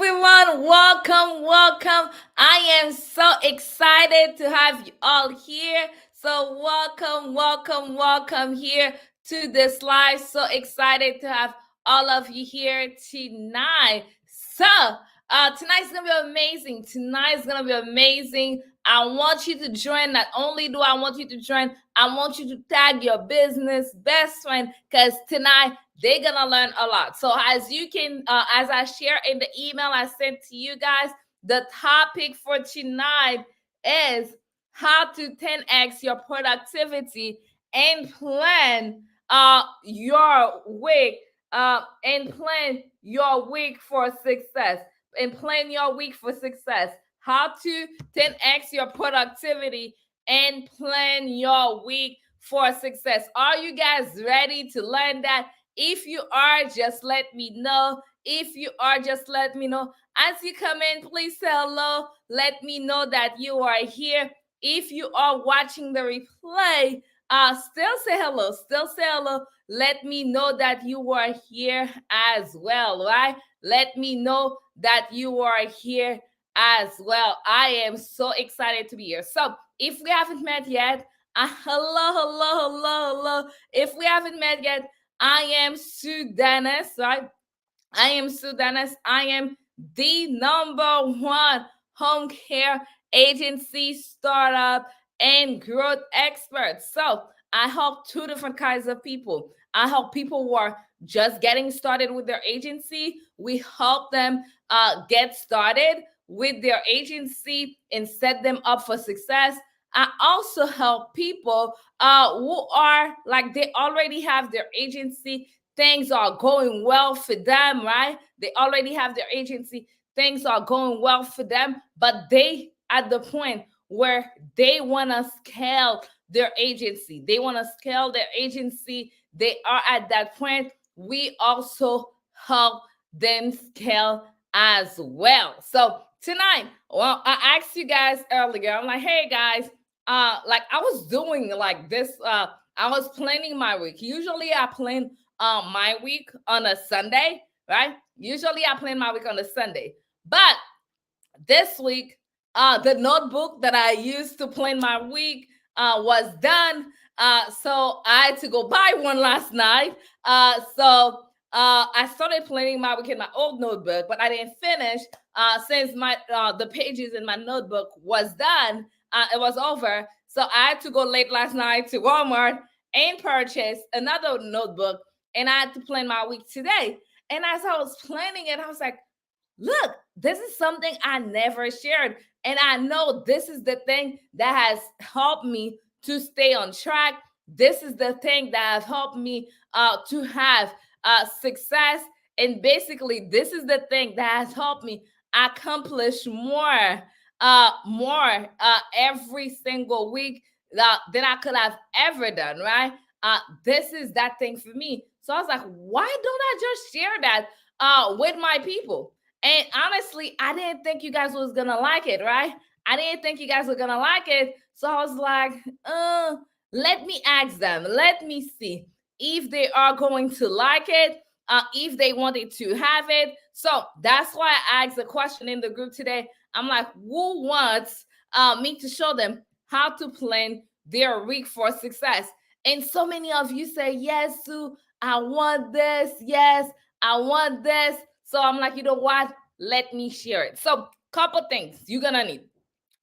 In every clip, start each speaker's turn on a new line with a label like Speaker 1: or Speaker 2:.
Speaker 1: everyone. Welcome, welcome. I am so excited to have you all here. So, welcome, welcome, welcome here to this live. So excited to have all of you here tonight. Tonight's gonna be amazing. Tonight's gonna be amazing. I want you to join. Not only do I want you to join, I want you to tag your business best friend because tonight they're gonna learn a lot. So as you can, as I share in the email I sent to you guys, the topic for tonight is how to 10x your productivity and plan your week and plan your week for success and plan your week for success. How to 10x your productivity and plan your week for success. Are you guys ready to learn that? If you are, just let me know. If you are, just let me know. As you come in, please say hello. Let me know that you are here. If you are watching the replay, still say hello. Still say hello. Let me know that you are here as well, right? Let me know that you are here as well. I am so excited to be here. So, if we haven't met yet, hello, hello, hello, hello. If we haven't met yet, I am Sue Dennis, right? I am Sue Dennis. I am the number one home care agency, startup, and growth expert. So I help two different kinds of people. I help people who are just getting started with their agency. We help them get started with their agency and set them up for success. I also help people who are like they already have their agency, things are going well for them, right? They already have their agency, things are going well for them, but they at the point where they want to scale their agency. They want to scale their agency. They are at that point. We also help them scale as well. So tonight, well, I asked you guys earlier. I'm like, hey guys, like I was doing like this. I was planning my week. Usually, I plan my week on a Sunday, right? Usually, I plan my week on a Sunday, but this week, the notebook that I used to plan my week was done. So I had to go buy one last night. I started planning my week in my old notebook, but I didn't finish since my the pages in my notebook was done. It was over. So I had to go late last night to Walmart and purchase another notebook, and I had to plan my week today. And as I was planning it, I was like, look, this is something I never shared. And I know this is the thing that has helped me to stay on track. This is the thing that has helped me to have success. And basically, this is the thing that has helped me accomplish more every single week than I could have ever done, right? This is that thing for me. So I was like, why don't I just share that with my people? And honestly, I didn't think you guys was gonna like it, right? I didn't think you guys were gonna like it. So I was like, let me ask them. Let me see if they are going to like it, if they wanted to have it. So that's why I asked the question in the group today. I'm like, who wants me to show them how to plan their week for success? And so many of you say, yes, Sue, I want this. Yes, I want this. So I'm like, you know what? Let me share it. So, couple things you're gonna need.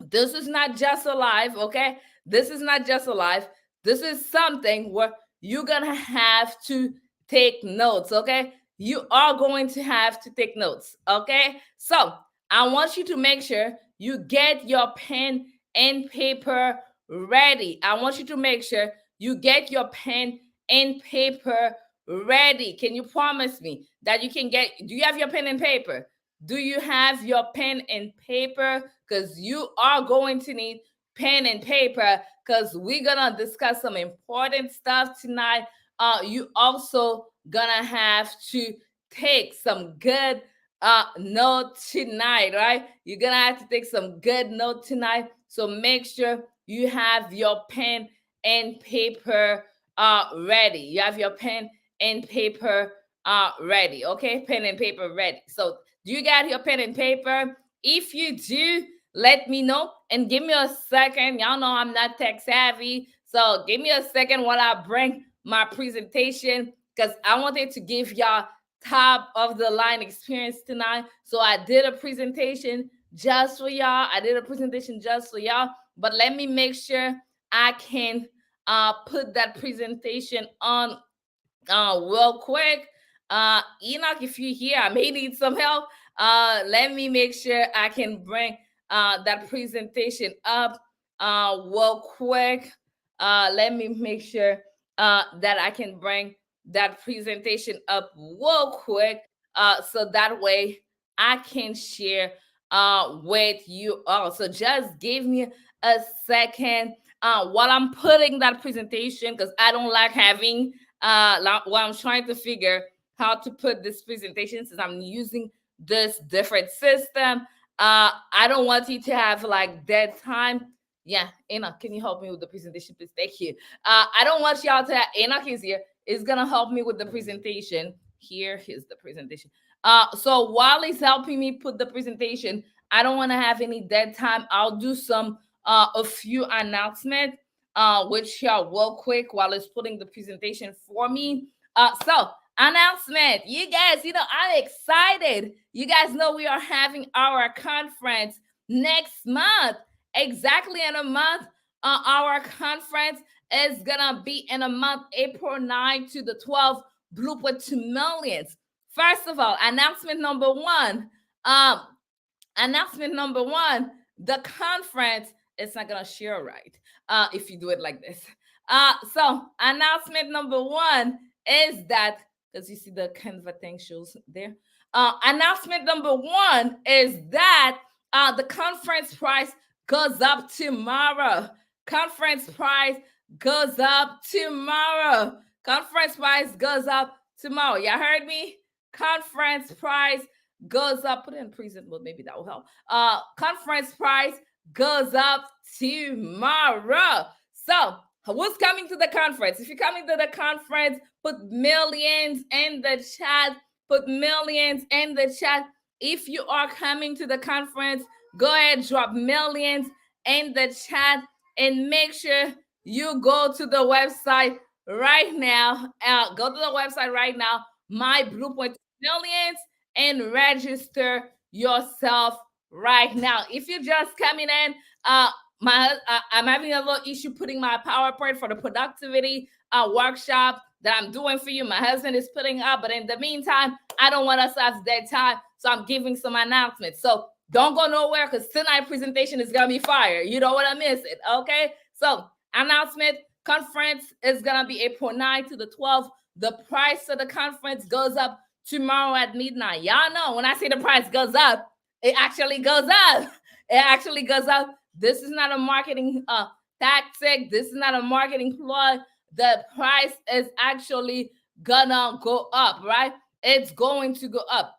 Speaker 1: This is not just a live, okay? This is not just a live. This is something where you're gonna have to take notes, okay? You are going to have to take notes, okay? So I want you to make sure you get your pen and paper ready. I want you to make sure you get your pen and paper ready. Can you promise me that you can get? Do you have your pen and paper? Do you have your pen and paper? Because you are going to need pen and paper because we're gonna discuss some important stuff tonight. You also gonna have to take some good note tonight, right? You're gonna have to take some good note tonight. So make sure you have your pen and paper ready. You have your pen and paper ready. Okay, pen and paper ready. So Do you got your pen and paper? If you do, let me know and give me a second. Y'all know I'm not tech savvy, so give me a second while I bring my presentation, because I wanted to give y'all top of the line experience tonight. So I did a presentation just for y'all. But let me make sure I can put that presentation on real quick. Enoch, if you're here, I may need some help. Let me make sure I can bring that presentation up real quick. Let me make sure that I can bring that presentation up real quick, so that way I can share with you all. So just give me a second while I'm putting that presentation, because I don't like having while I'm trying to figure how to put this presentation, since I'm using this different system. I don't want you to have like dead time. Yeah, Enoch, can you help me with the presentation, please? Thank you. I don't want y'all to have, Enoch is here. Is gonna help me with the presentation. Here's the presentation. So while he's helping me put the presentation, I don't want to have any dead time. I'll do some a few announcements, which y'all real quick while it's putting the presentation for me. So announcement, you guys, I'm excited. You guys know we are having our conference next month, exactly in a month. Our conference is gonna be in a month, April 9th to the 12th, Blueprint to Millions. First of all, announcement number one, the conference, it's not gonna share right if you do it like this. So announcement number one is that, because you see the Canva thing shows there. Announcement number one is that the conference price goes up tomorrow. Conference price goes up tomorrow. Conference price goes up tomorrow. Y'all heard me? Conference price goes up. Put it in present mode, maybe that will help. Conference price goes up tomorrow. So who's coming to the conference? If you're coming to the conference, put millions in the chat. Put millions in the chat. If you are coming to the conference, go ahead, drop millions in the chat, and make sure you go to the website right now. Go to the website right now, My Blueprint Millions, and register yourself right now. If you're just coming in, I'm having a little issue putting my PowerPoint for the productivity workshop that I'm doing for you. My husband is putting up, but in the meantime, I don't want us to have dead time, so I'm giving some announcements. So don't go nowhere, because tonight's presentation is gonna be fire. You don't want to miss it, okay? So announcement, conference is gonna be April 9th to the 12th. The price of the conference goes up tomorrow at midnight. Y'all know when I say the price goes up, it actually goes up. It actually goes up. This is not a marketing tactic. This is not a marketing ploy. The price is actually gonna go up, right? It's going to go up.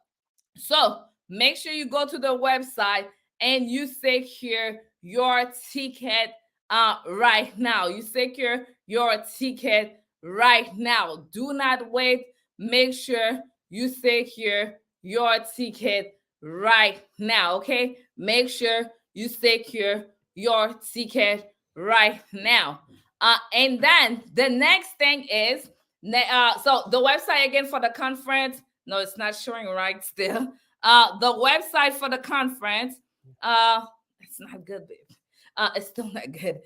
Speaker 1: So make sure you go to the website and you secure your ticket right now. You secure your ticket right now. Do not wait. Make sure you secure your ticket right now, okay? Make sure you secure your ticket right now. And then the next thing is, so the website again for the conference, no, it's not showing right still. The website for the conference, it's not good, babe. It's still not good.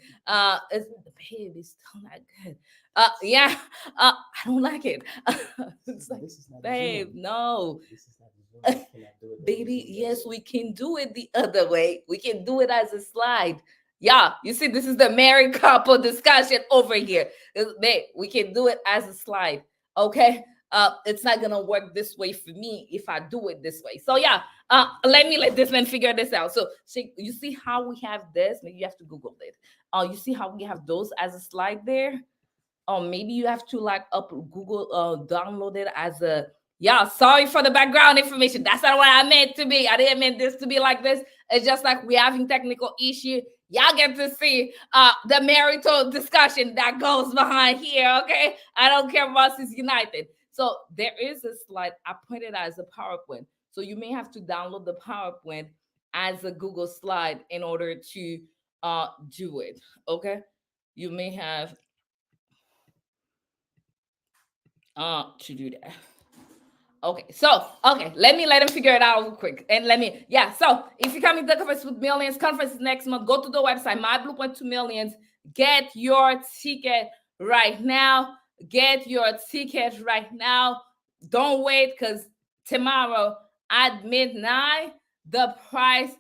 Speaker 1: It's still not good. Yeah, I don't like it. It's like, babe, no. Baby, yes, we can do it the other way. We can do it as a slide. Yeah, you see, this is the married couple discussion over here. Babe, we can do it as a slide. Okay. It's not gonna work this way for me if I do it this way. So yeah, let this man figure this out. So you see how we have this? Maybe you have to Google it. You see how we have those as a slide there? Or maybe you have to like up Google download it as a, yeah, sorry for the background information. That's not what I meant to be. I didn't mean this to be like this. It's just like we're having technical issue. Y'all get to see the marital discussion that goes behind here, okay? I don't care, Ross is united. So there is a slide. I put it as a PowerPoint. So you may have to download the PowerPoint as a Google slide in order to do it. Okay, you may have to do that. Okay, so let him figure it out real quick. And so if you're coming to the Conference with Millions conference next month, go to the website, My Blueprint to Millions. Get your ticket right now. Get your ticket right now. Don't wait, because tomorrow at midnight, the price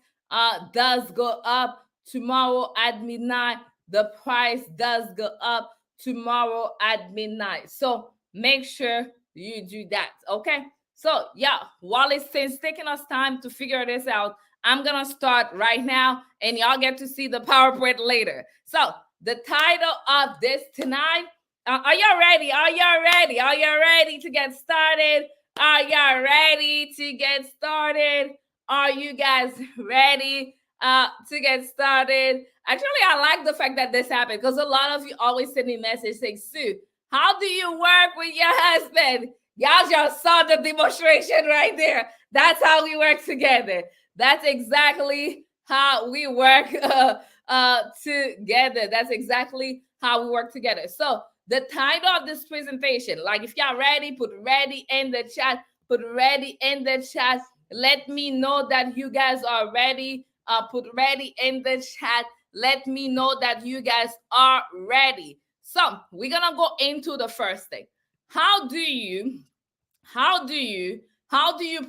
Speaker 1: does go up. Tomorrow at midnight, the price does go up tomorrow at midnight. So make sure you do that, okay? So yeah, while it's taking us time to figure this out, I'm gonna start right now, and y'all get to see the PowerPoint later. So the title of this tonight, are y'all ready? Are y'all ready? Are y'all ready to get started? Are y'all ready to get started? Are you guys ready to get started? Actually, I like the fact that this happened, because a lot of you always send me messages saying, Sue, how do you work with your husband? Y'all just saw the demonstration right there. That's how we work together. That's exactly how we work together. That's exactly how we work together. So the title of this presentation, like if y'all ready, put ready in the chat. Put ready in the chat. Let me know that you guys are ready. Put ready in the chat. Let me know that you guys are ready. So we're gonna go into the first thing. How do you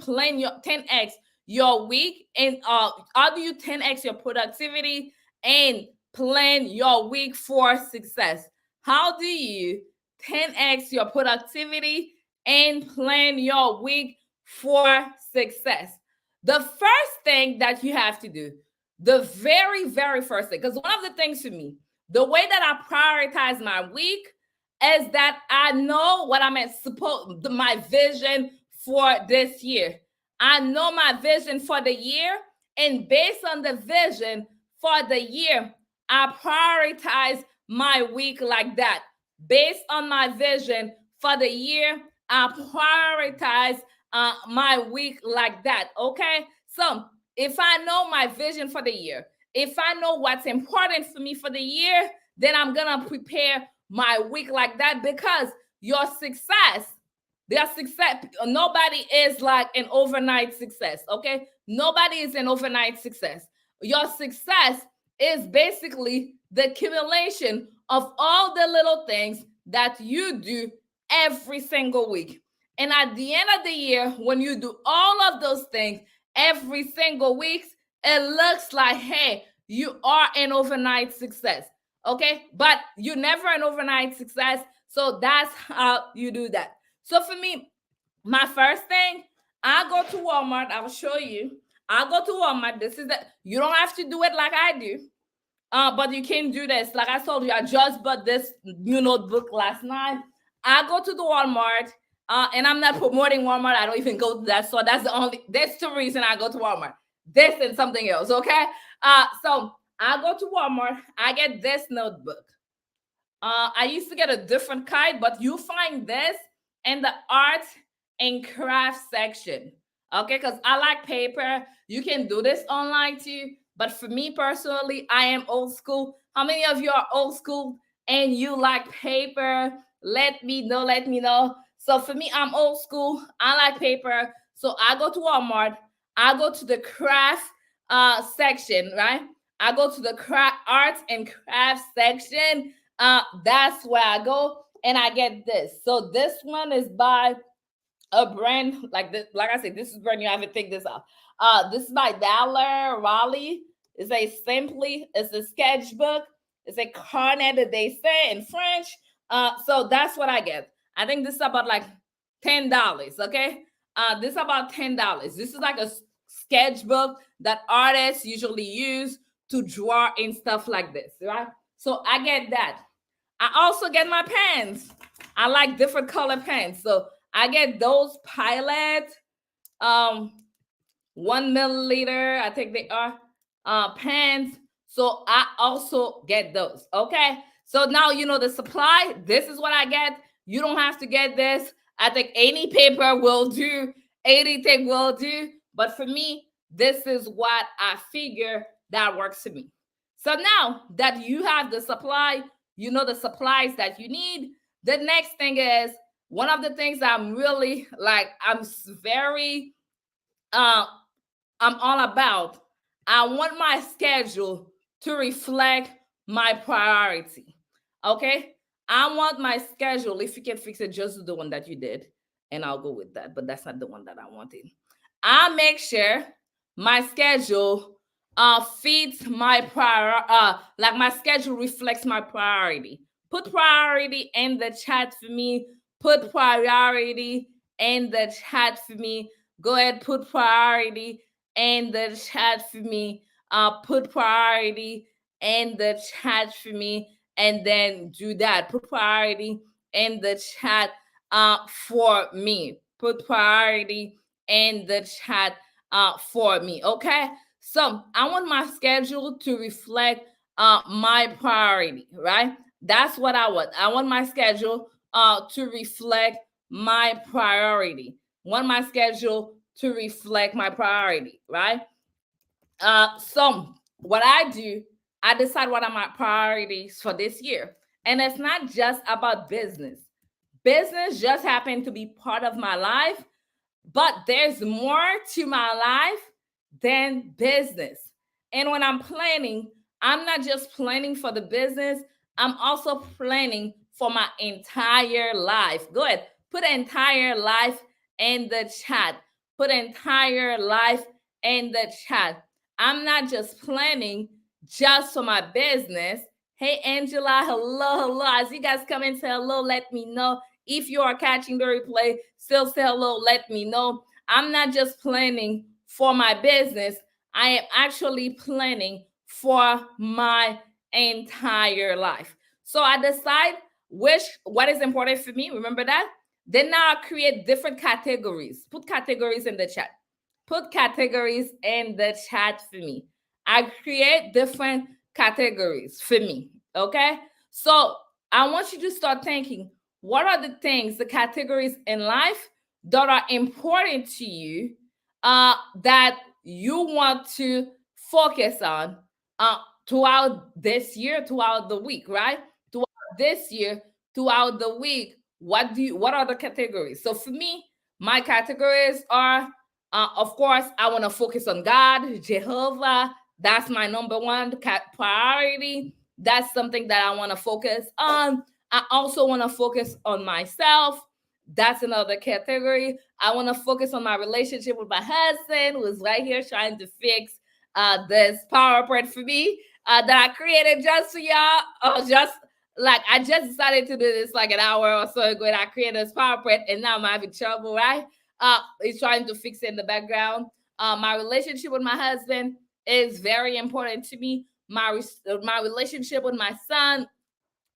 Speaker 1: plan your 10x your week, and how do you 10x your productivity and plan your week for success? How do you 10x your productivity and plan your week for success? The first thing that you have to do, the very, very first thing, because one of the things for me, the way that I prioritize my week is that I know what I'm my vision for this year. I know my vision for the year, and based on the vision for the year, I prioritize my week like that. Based on my vision for the year, I prioritize my week like that. Okay, so if I know my vision for the year, if I know what's important for me for the year, then I'm gonna prepare my week like that, because nobody is like an overnight success. Okay, nobody is an overnight success. Your success is basically the accumulation of all the little things that you do every single week. And at the end of the year, when you do all of those things every single week, it looks like, hey, you are an overnight success. Okay, but you're never an overnight success. So that's how you do that. So for me, my first thing, I go to Walmart. I'll show you. I go to Walmart. This is that. You don't have to do it like I do, but you can do this. Like I told you, I just bought this new notebook last night. I go to the Walmart, and I'm not promoting Walmart. I don't even go to that store. That's the reason I go to Walmart. This and something else. Okay, so I go to Walmart. I get this notebook. I used to get a different kind, but you find this in the art and craft section. Okay, because I like paper. You can do this online too. But for me personally, I am old school. How many of you are old school and you like paper? Let me know. Let me know. So for me, I'm old school. I like paper. So I go to Walmart. I go to the craft section, right? I go to the arts and craft section. That's where I go, and I get this. So this one is by a brand like this. Like I said, this is brand new. I haven't picked this up. This is by Daler Raleigh. It's a sketchbook. It's a carnet that they say in French. So that's what I get. I think this is about like $10. Okay. This is about $10. This is like a sketchbook that artists usually use to draw and stuff like this, right? So I get that. I also get my pens. I like different color pens. So I get those Pilot 1 milliliter, I think they are, pens. So I also get those. Okay. So now you know the supply. This is what I get. You don't have to get this. I think any paper will do. anything will do. But for me, this is what I figure that works for me. So now that you have the supply, you know the supplies that you need. The next thing is one of the things I'm really like, very, I'm all about. I want my schedule to reflect my priority. Okay? I want my schedule, if you can fix it, just do the one that you did, and I'll go with that. But that's not the one that I wanted. I make sure my schedule feeds my like my schedule reflects my priority. Put priority in the chat for me. Put priority in the chat for me. Go ahead, put priority in the chat for me. Put priority in the chat for me, and then do that. Put priority in the chat for me. Put priority in the chat for me. Okay. So I want my schedule to reflect my priority, right? That's what I want. I want my schedule to reflect my priority. Want my schedule to reflect my priority, right? So what I do, I decide what are my priorities for this year. And it's not just about business. Business just happened to be part of my life, but there's more to my life than business. And when I'm planning, I'm not just planning for the business, I'm also planning for my entire life. Go ahead, put entire life in the chat. Put entire life in the chat. I'm not just planning just for my business. Hey, Angela, hello. As you guys come in, say hello, let me know. If you are catching the replay, still say hello, let me know. I'm not just planning for my business, I am actually planning for my entire life. So I decide what is important for me. Remember that? Then now I create different categories. Put categories in the chat. Put categories in the chat for me. I create different categories for me. Okay. So I want you to start thinking, what are the things, the categories in life that are important to you, that you want to focus on throughout this year, throughout the week, right? Throughout this year, throughout the week, what are the categories? So for me, my categories are, of course, I want to focus on God, Jehovah. That's my number one priority. That's something that I want to focus on. I also want to focus on myself. That's another category. I want to focus on my relationship with my husband, who is right here trying to fix this PowerPoint for me that I created just for y'all. Just like I just decided to do this like an hour or so ago, and I created this PowerPoint, and now I'm having trouble, right? He's trying to fix it in the background. My relationship with my husband is very important to me. My relationship with my son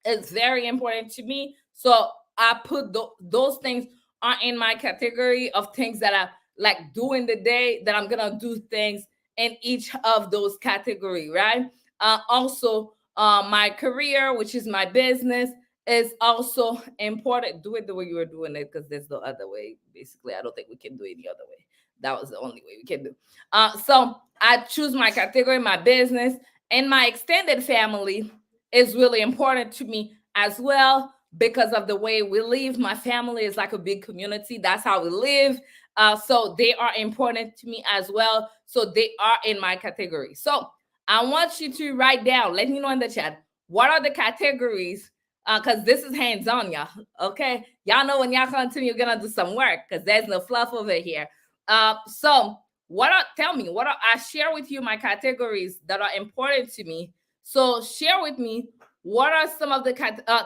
Speaker 1: is very important to me. So I put those things are in my category of things that I like during the day, that I'm gonna do things in each of those category, right? Also, my career, which is my business, is also important. Do it the way you were doing it, because there's no other way. Basically, I don't think we can do it any other way. That was the only way we can do. So I choose my category, my business, and my extended family is really important to me as well, because of the way we live. My family is like a big community. That's how we live. So they are important to me as well. So they are in my category. So I want you to write down, let me know in the chat, what are the categories? Because this is hands-on, y'all. Okay. Y'all know when y'all come to me, you're gonna do some work, because there's no fluff over here. So tell me, I share with you my categories that are important to me. So share with me, what are some of the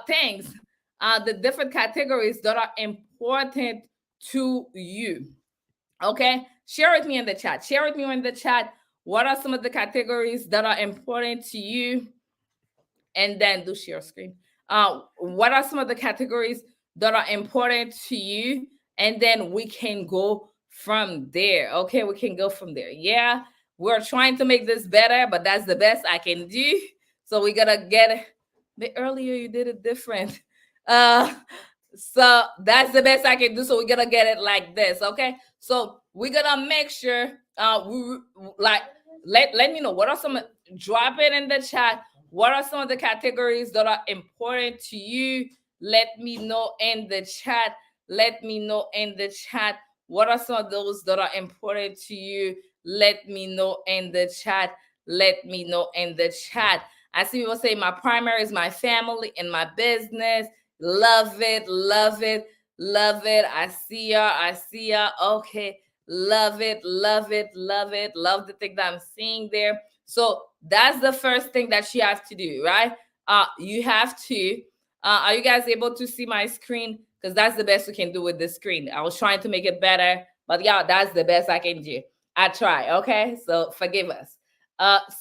Speaker 1: things, the different categories that are important to you. Okay, share with me in the chat. Share with me in the chat, what are some of the categories that are important to you, and then do share screen. What are some of the categories that are important to you, and then we can go from there. Okay, we can go from there. Yeah, we're trying to make this better, but that's the best I can do. So we gotta get it. The earlier you did it different. So that's the best I can do. So we gotta get it like this. Okay. So we're gonna make sure we like let me know what are some, drop it in the chat. What are some of the categories that are important to you? Let me know in the chat. Let me know in the chat. What are some of those that are important to you? Let me know in the chat. Let me know in the chat. I see people say my primary is my family and my business. Love it, love it, love it. I see ya, I see ya. Okay, love it, love it, love it. Love the thing that I'm seeing there. So that's the first thing that you have to do, right? You have to. Are you guys able to see my screen? Because that's the best we can do with the screen. I was trying to make it better, but yeah, that's the best I can do. I try, okay? So forgive us.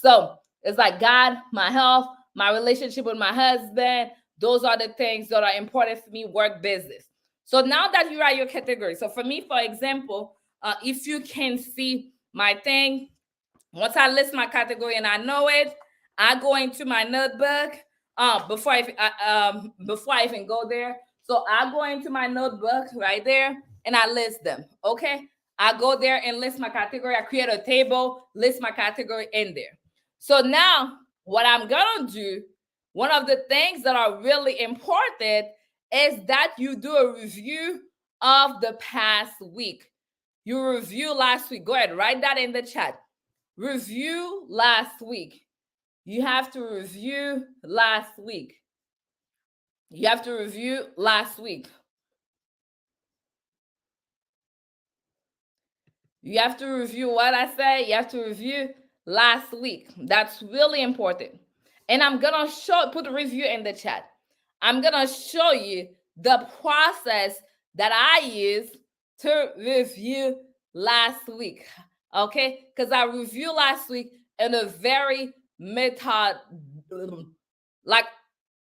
Speaker 1: So it's like God, my health, my relationship with my husband. Those are the things that are important for me, work, business. So now that you write your category, so for me, for example, if you can see my thing, once I list my category and I know it, I go into my notebook. Before I even go there, so I go into my notebook right there and I list them. Okay, I go there and list my category. I create a table, list my category in there. So now, what I'm gonna do, one of the things that are really important is that you do a review of the past week. You review last week. Go ahead, write that in the chat. Review last week. You have to review last week. You have to review last week. You have to review what I say. You have to review last week. That's really important. And I'm going to put a review in the chat. I'm going to show you the process that I use to review last week. Okay? Because I reviewed last week in a very method, like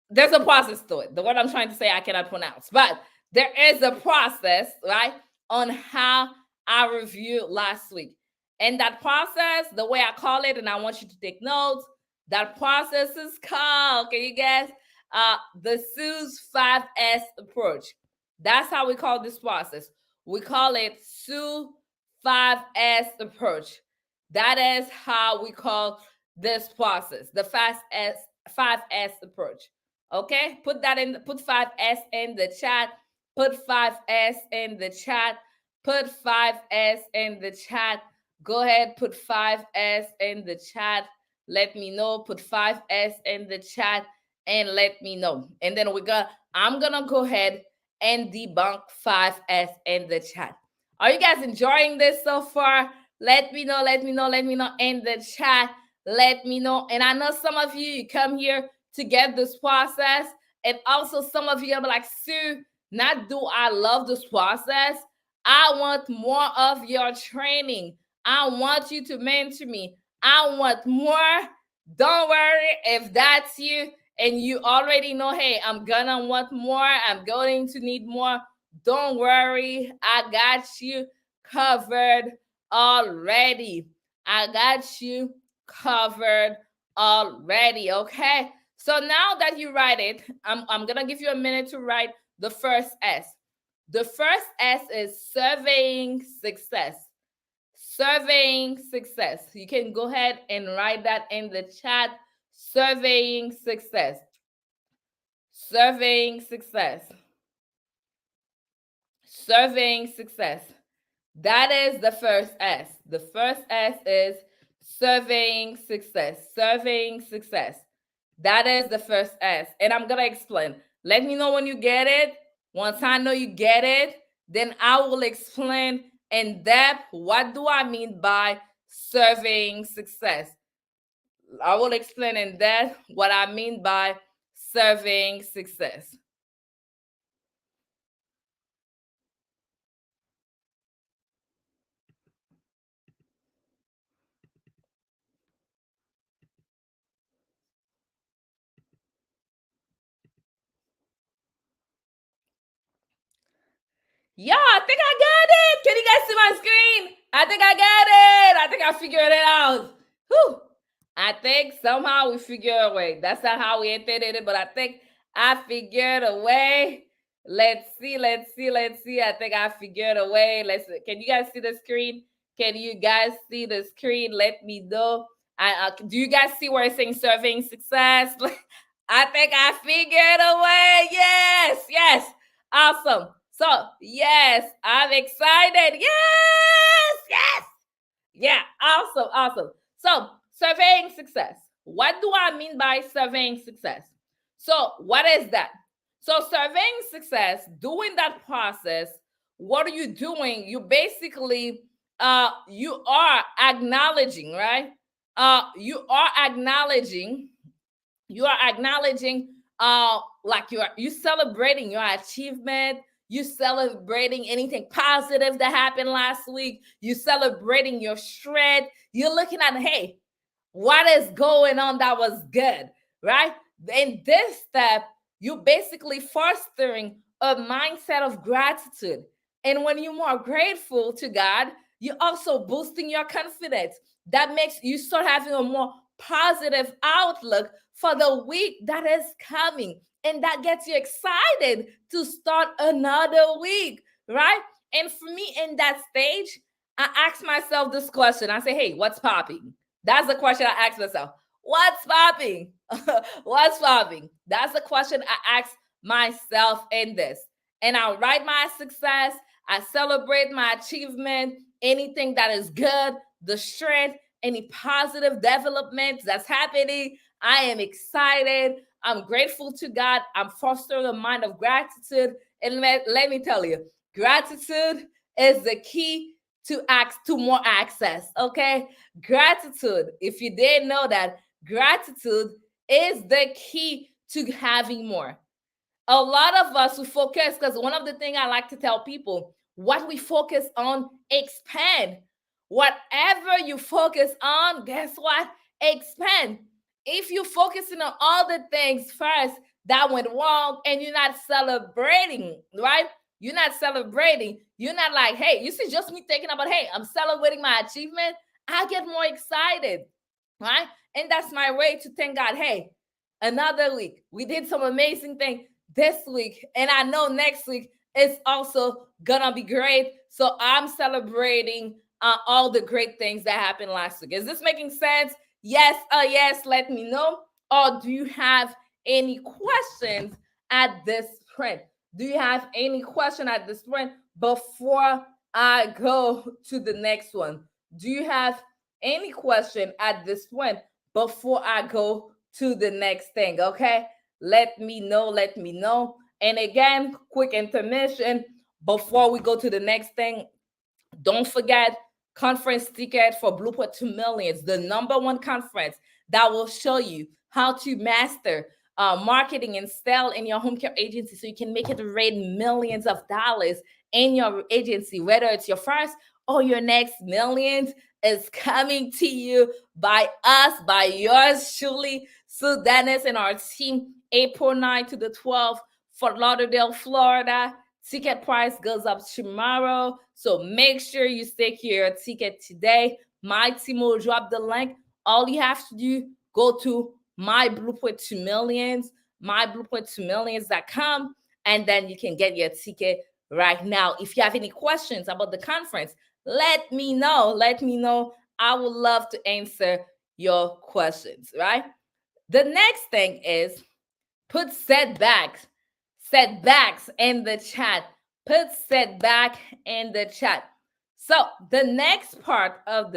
Speaker 1: there's a process to it. The word I'm trying to say I cannot pronounce, but there is a process, right, on how I reviewed last week. And that process, the way I call it, and I want you to take notes, that process is called, can you guess? The SUS 5S approach. That's how we call this process. We call it SUS 5S approach. That is how we call this process, the 5S approach. Okay, put 5S in the chat. Put 5S in the chat. Put 5S in the chat. Go ahead, put 5S in the chat. Let me know. Put 5S in the chat and let me know. And then I'm gonna go ahead and debunk 5S in the chat. Are you guys enjoying this so far? Let me know, let me know, let me know in the chat. Let me know. And I know some of you come here to get this process. And also some of you are like, Sue, not do I love this process? I want more of your training. I want you to mentor me. I want more. Don't worry if that's you and you already know, hey, I'm gonna want more. I'm going to need more. Don't worry. I got you covered already. I got you covered already. Okay. So now that you write it, I'm gonna give you a minute to write the first S. The first S is surveying success. Surveying success. You can go ahead and write that in the chat. Surveying success. Surveying success. Surveying success. That is the first S. The first S is surveying success. Surveying success. That is the first S. And I'm going to explain. Let me know when you get it. Once I know you get it, then I will explain in depth what do I mean by surveying success. I will explain in depth what I mean by surveying success. Yeah, I think I got it. Can you guys see my screen? I think I got it. I think I figured it out. Whew. I think somehow we figured a way. That's not how we intended it, but I think I figured a way Let's see. I think I figured a way. Can you guys see the screen? Can you guys see the screen? Let me know. Do you guys see where it's saying surveying success? I think I figured a way. Yes. Awesome. So, yes, I'm excited. Yes. Yeah, awesome. So, surveying success. What do I mean by surveying success? So, what is that? So, surveying success, doing that process, what are you doing? You basically you are acknowledging, right? You are acknowledging like you celebrating your achievement, you celebrating anything positive that happened last week, you celebrating your strength, you're looking at, hey, what is going on that was good, right? In this step, you basically fostering a mindset of gratitude. And when you're more grateful to God, you're also boosting your confidence. That makes you start having a more positive outlook for the week that is coming. And that gets you excited to start another week, right? And for me, in that stage, I ask myself this question. I say, hey, what's popping? That's the question I ask myself. What's popping? What's popping? That's the question I ask myself in this. And I write my success. I celebrate my achievement, anything that is good, the strength, any positive developments that's happening. I am excited. I'm grateful to God. I'm fostering a mind of gratitude. And let me tell you, gratitude is the key to more access. Okay, gratitude, if you didn't know that, gratitude is the key to having more. A lot of us who focus, because one of the things I like to tell people, what we focus on expand. Whatever you focus on, guess what, expand. If you're focusing on all the things first that went wrong and you're not celebrating, right? You're not celebrating. You're not like, hey, you see, just me thinking about, hey, I'm celebrating my achievement. I get more excited, right? And that's my way to thank God. Hey, another week. We did some amazing thing this week. And I know next week is also gonna be great. So I'm celebrating all the great things that happened last week. Is this making sense? Yes, let me know. Or do you have any questions at this point? Do you have any question at this point before I go to the next one? Do you have any question at this point before I go to the next thing? Okay, let me know. And again, quick intermission before we go to the next thing. Don't forget, conference ticket for Blueprint to Millions, the number one conference that will show you how to master marketing and sell in your home care agency so you can make it rain millions of dollars in your agency, whether it's your first or your next millions is coming to you by us, by yours truly, Sue Dennis and our team, April 9 to the 12th, Fort Lauderdale, Florida. Ticket price goes up tomorrow. So make sure you secure your ticket today. My team will drop the link. All you have to do, go to my Blueprint to Millions, myblueprint2millions.com, and then you can get your ticket right now. If you have any questions about the conference, let me know. I would love to answer your questions, right? The next thing is put setbacks in the chat. Put setback in the chat. So the next step of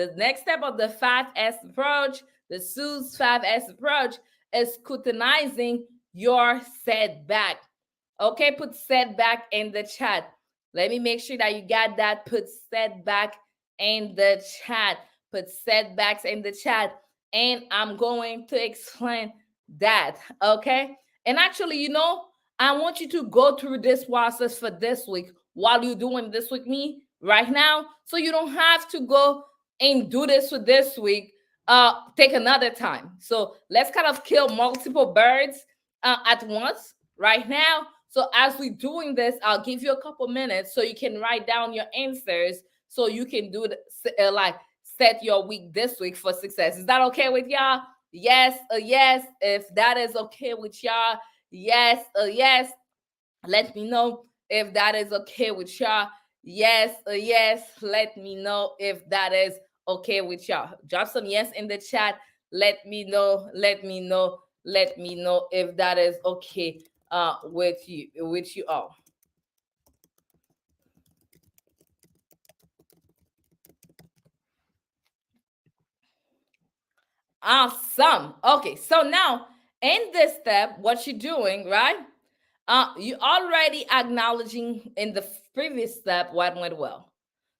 Speaker 1: the 5S approach, the Sue's 5S approach, is scrutinizing your setback. Okay, put setback in the chat. Let me make sure that you got that. Put setback in the chat. Put setbacks in the chat. And I'm going to explain that. Okay. And actually, I want you to go through this process for this week while you're doing this with me right now. So you don't have to go and do this for this week. Take another time. So let's kind of kill multiple birds at once right now. So as we're doing this, I'll give you a couple minutes so you can write down your answers so you can do like set your week this week for success. Is that okay with y'all? Yes. If that is okay with y'all, yes. Let me know if that is okay with y'all. Yes, yes. Let me know if that is okay with y'all. Drop some yes in the chat. Let me know. Let me know. Let me know if that is okay with you all. Awesome. Okay, so now in this step, what you're doing, right? You already acknowledging in the previous step what went well.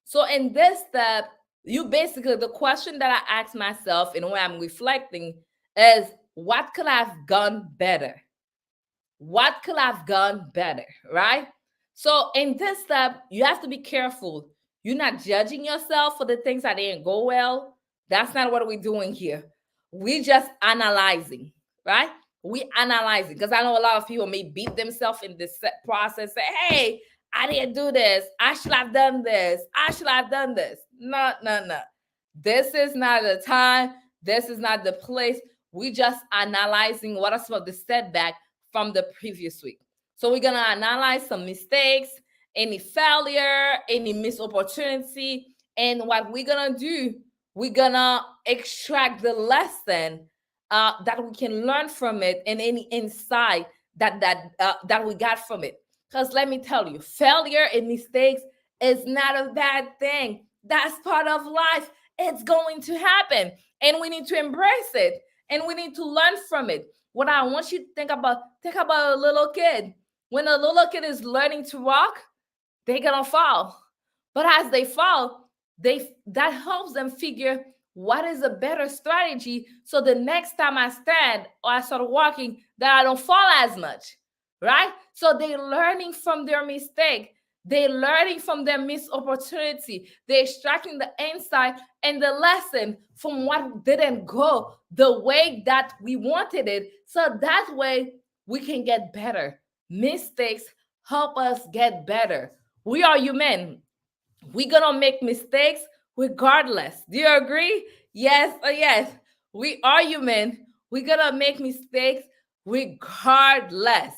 Speaker 1: So in this step, you basically, the question that I ask myself and when I'm reflecting is, what could I have gone better? What could I have gone better, right? So in this step, you have to be careful. You're not judging yourself for the things that didn't go well. That's not what we're doing here. We just analyzing, right? We analyzing, because I know a lot of people may beat themselves in this process. Say, "Hey, I didn't do this. I should have done this. I should have done this." No, no, no. This is not the time. This is not the place. We just analyzing what are some of the setbacks from the previous week. So we're gonna analyze some mistakes, any failure, any missed opportunity, and what we're gonna do, we're gonna extract the lesson that we can learn from it, and any insight that we got from it. Because let me tell you, failure and mistakes is not a bad thing. That's part of life. It's going to happen, and we need to embrace it, and we need to learn from it. What I want you to think about a little kid. When a little kid is learning to walk, they're gonna fall. But as they fall, that helps them figure what is a better strategy, so the next time I stand or I start walking, that I don't fall as much. Right? So they're learning from their mistake. They're learning from their missed opportunity. They're extracting the insight and the lesson from what didn't go the way that we wanted it. So that way we can get better. Mistakes help us get better. We are human. We're gonna make mistakes regardless. Do you agree? Yes or yes? We are human. We're gonna make mistakes regardless.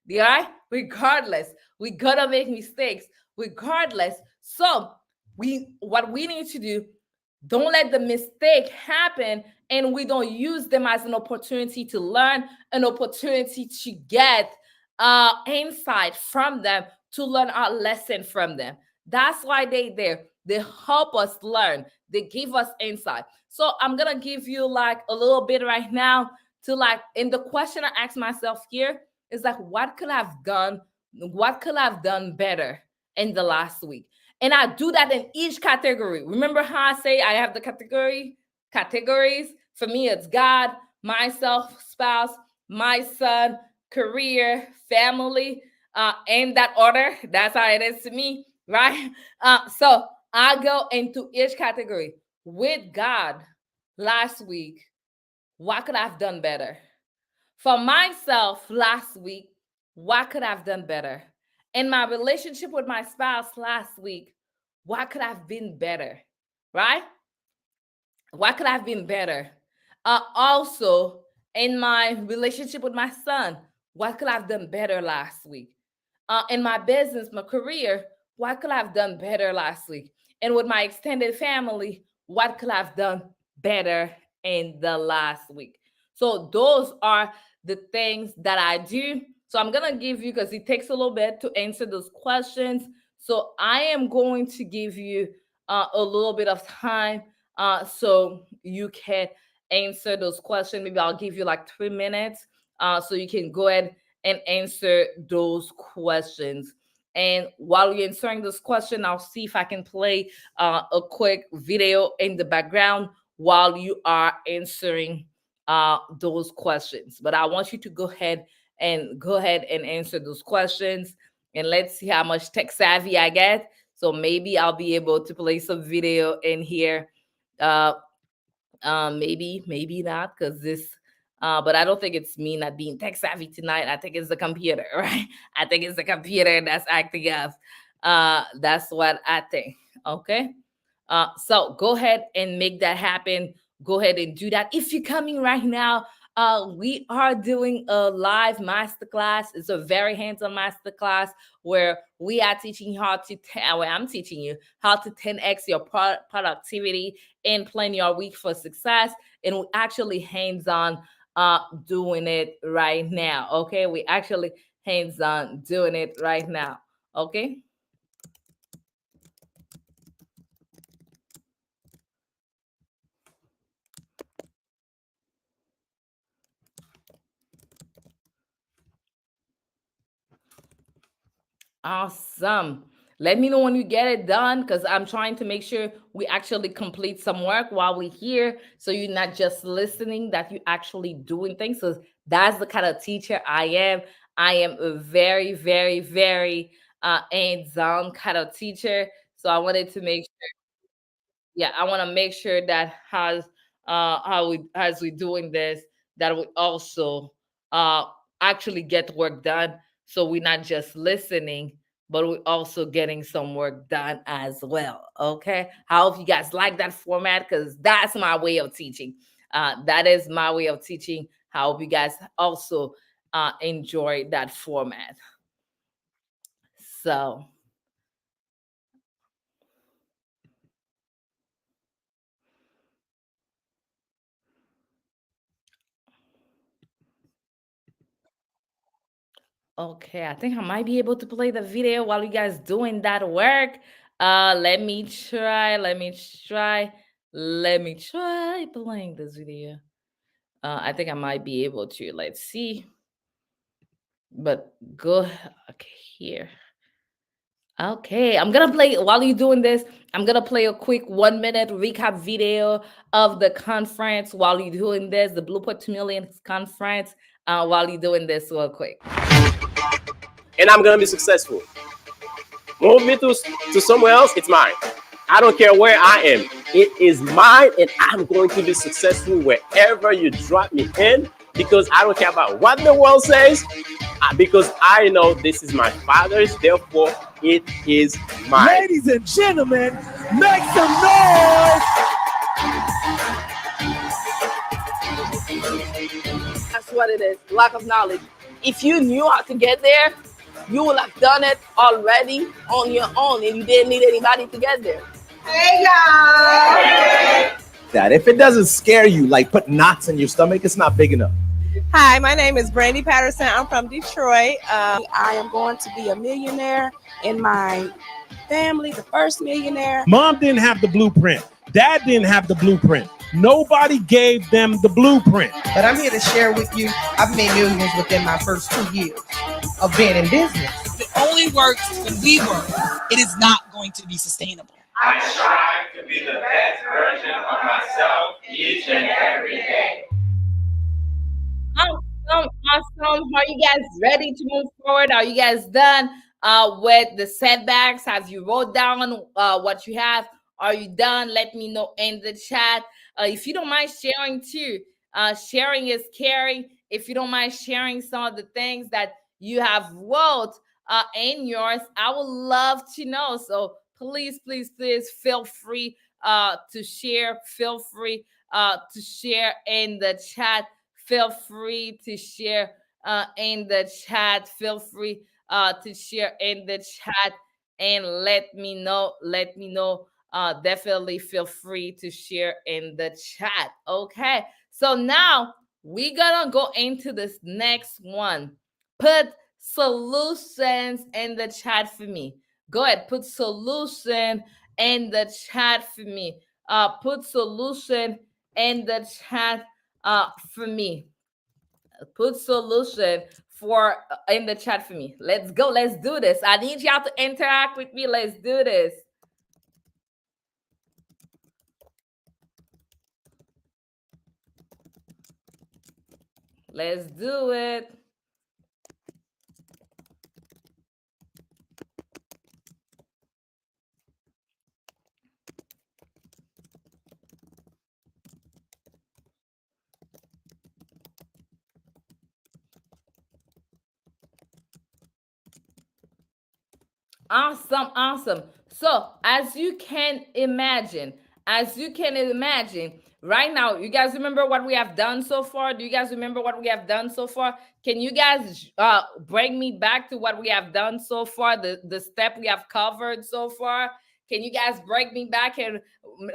Speaker 1: Yeah, regardless. We gotta make mistakes regardless. So what we need to do, don't let the mistake happen, and we don't use them as an opportunity to learn, an opportunity to get insight from them, to learn our lesson from them. That's why they help us learn, they give us insight. So I'm gonna give you like a little bit right now to like, in the question I ask myself here is like, what could I've done better in the last week? And I do that in each category. Remember how I say I have the categories? For me, it's God, myself, spouse, my son, career, family, in that order. That's how it is to me, right? So I go into each category. With God, last week, what could I have done better? For myself, last week, what could I have done better? In my relationship with my spouse last week, what could I have been better? Right? What could I have been better? Also, in my relationship with my son, what could I have done better last week? In my business, my career, what could I have done better last week? And with my extended family, what could I have done better in the last week? So those are the things that I do. So I'm gonna give you, because it takes a little bit to answer those questions. So I am going to give you a little bit of time so you can answer those questions. Maybe I'll give you like 3 minutes so you can go ahead and answer those questions. And while you're answering this question, I'll see if I can play a quick video in the background while you are answering those questions. But I want you to go ahead and answer those questions. And let's see how much tech savvy I get. So maybe I'll be able to play some video in here. Uh, maybe not, because this but I don't think it's me not being tech savvy tonight. I think it's the computer, right? I think it's the computer that's acting up. That's what I think. Okay. So go ahead and make that happen. Go ahead and do that. If you're coming right now We are doing a live masterclass. It's a very hands-on masterclass where we are teaching you how to, where I'm teaching you how to 10x your productivity and plan your week for success. And we actually hands-on doing it right now. Okay, we actually hands-on doing it right now. Okay. Awesome. Let me know when you get it done because I'm trying to make sure we actually complete some work while we're here. So you're not just listening, that you're actually doing things. So that's the kind of teacher I am. I am a very, very, very hands-on kind of teacher. So I wanted to make yeah, I want to make sure that how we as we doing this, that we also uh actually get work done, so we're not just listening, but we're also getting some work done as well. Okay, I hope you guys like that format because that's my way of teaching. That is my way of teaching. I hope you guys also enjoy that format. So okay, I think I might be able to play the video while you guys doing that work. Let me try. Let me try playing this video. I think I might be able to. Let's see. But go okay here. Okay, I'm gonna play while you're doing this. I'm gonna play a quick 1 minute recap video of the conference while you're doing this, the Blueprint to Millions conference. While you're doing this, real quick.
Speaker 2: And I'm gonna be successful. Move me to somewhere else, it's mine. I don't care where I am. It is mine, and I'm going to be successful wherever you drop me in because I don't care about what the world says, because I know this is my Father's, therefore it is mine.
Speaker 3: Ladies and gentlemen, make some noise!
Speaker 4: That's what it is, lack of knowledge. If you knew how to get there, you would have done it already on your own and you didn't need anybody to get there. Hey, y'all!
Speaker 3: That if it doesn't scare you, like put knots in your stomach, it's not big enough.
Speaker 5: Hi, my name is Brandy Patterson. I'm from Detroit. I am going to be a millionaire in my family, the first millionaire.
Speaker 3: Mom didn't have the blueprint. Dad didn't have the blueprint. Nobody gave them the blueprint.
Speaker 6: But I'm here to share with you, I've made millions within my first 2 years of being in business.
Speaker 7: It only works when we work. It is not going to be sustainable.
Speaker 8: I strive to be the best version of myself each and every day.
Speaker 1: Awesome. Are you guys ready to move forward? Are you guys done with the setbacks? Have you wrote down what you have? Are you done? Let me know in the chat. If you don't mind sharing too, sharing is caring. If you don't mind sharing some of the things that you have wrote in yours, I would love to know. So please, please, please feel free to share. Feel free to share in the chat. Feel free to share in the chat. Feel free to share in the chat and let me know. Let me know. Definitely feel free to share in the chat. Okay. So now we're gonna go into this next one. Put solutions in the chat for me. Go ahead, put solution in the chat for me. Put solution in the chat for me. Put solution for in the chat for me. Let's go. Let's do this. I need y'all to interact with me. Let's do this. Let's do it. Awesome. So as you can imagine, right now, you guys remember what we have done so far? Do you guys remember what we have done so far? Can you guys bring me back to what we have done so far, the step we have covered so far? Can you guys bring me back and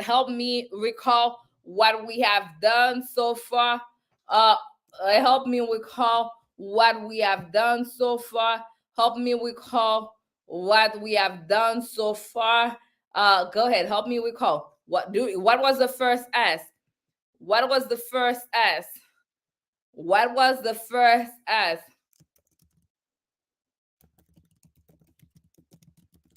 Speaker 1: help me recall what we have done so far? Help me recall what we have done so far. Help me recall what we have done so far. Go ahead, help me recall. What was the first S? What was the first S? What was the first S?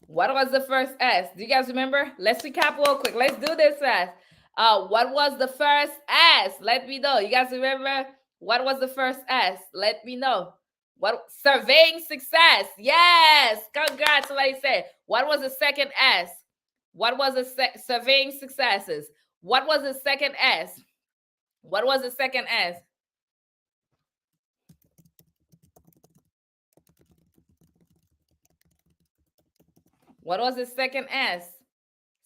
Speaker 1: What was the first S? Do you guys remember? Let's recap real quick. Let's do this S. What was the first S? Let me know. You guys remember? What was the first S? Let me know. What? Surveying success. Yes. Congrats. Somebody said. What was the second S? What was the surveying successes? What was the second S? What was the second S? What was the second S?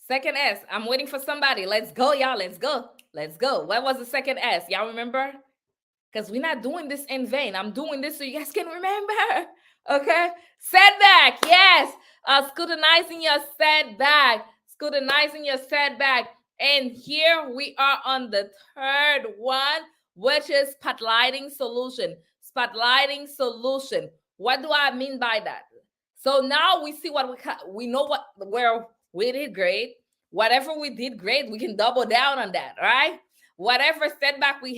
Speaker 1: Second S. I'm waiting for somebody. Let's go, y'all. Let's go. Let's go. What was the second S? Y'all remember? Because we're not doing this in vain. I'm doing this so you guys can remember. Okay? Setback. Yes. Scrutinizing your setback. Scrutinizing your setback. And here we are on the third one, which is spotlighting solution. Spotlighting solution. What do I mean by that? So now we see what we know where we did great. Whatever we did great, we can double down on that, right? Whatever setback we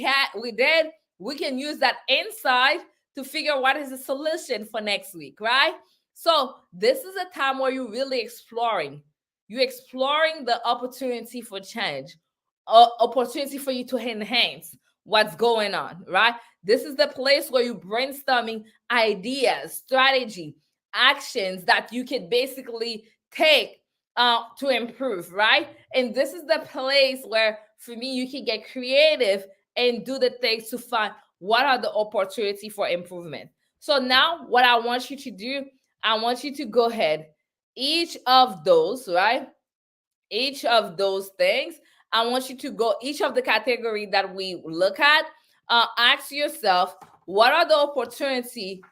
Speaker 1: did, we can use that insight to figure what is the solution for next week, right? So this is a time where you're really exploring. You're exploring the opportunity for change, opportunity for you to enhance what's going on, right? This is the place where you're brainstorming ideas, strategy, actions that you can basically take to improve, right? And this is the place where, for me, you can get creative and do the things to find what are the opportunity for improvement. So now what I want you to do, I want you to go ahead, each of those, right? Each of those things, I want you to go, each of the category that we look at, ask yourself, what are the opportunity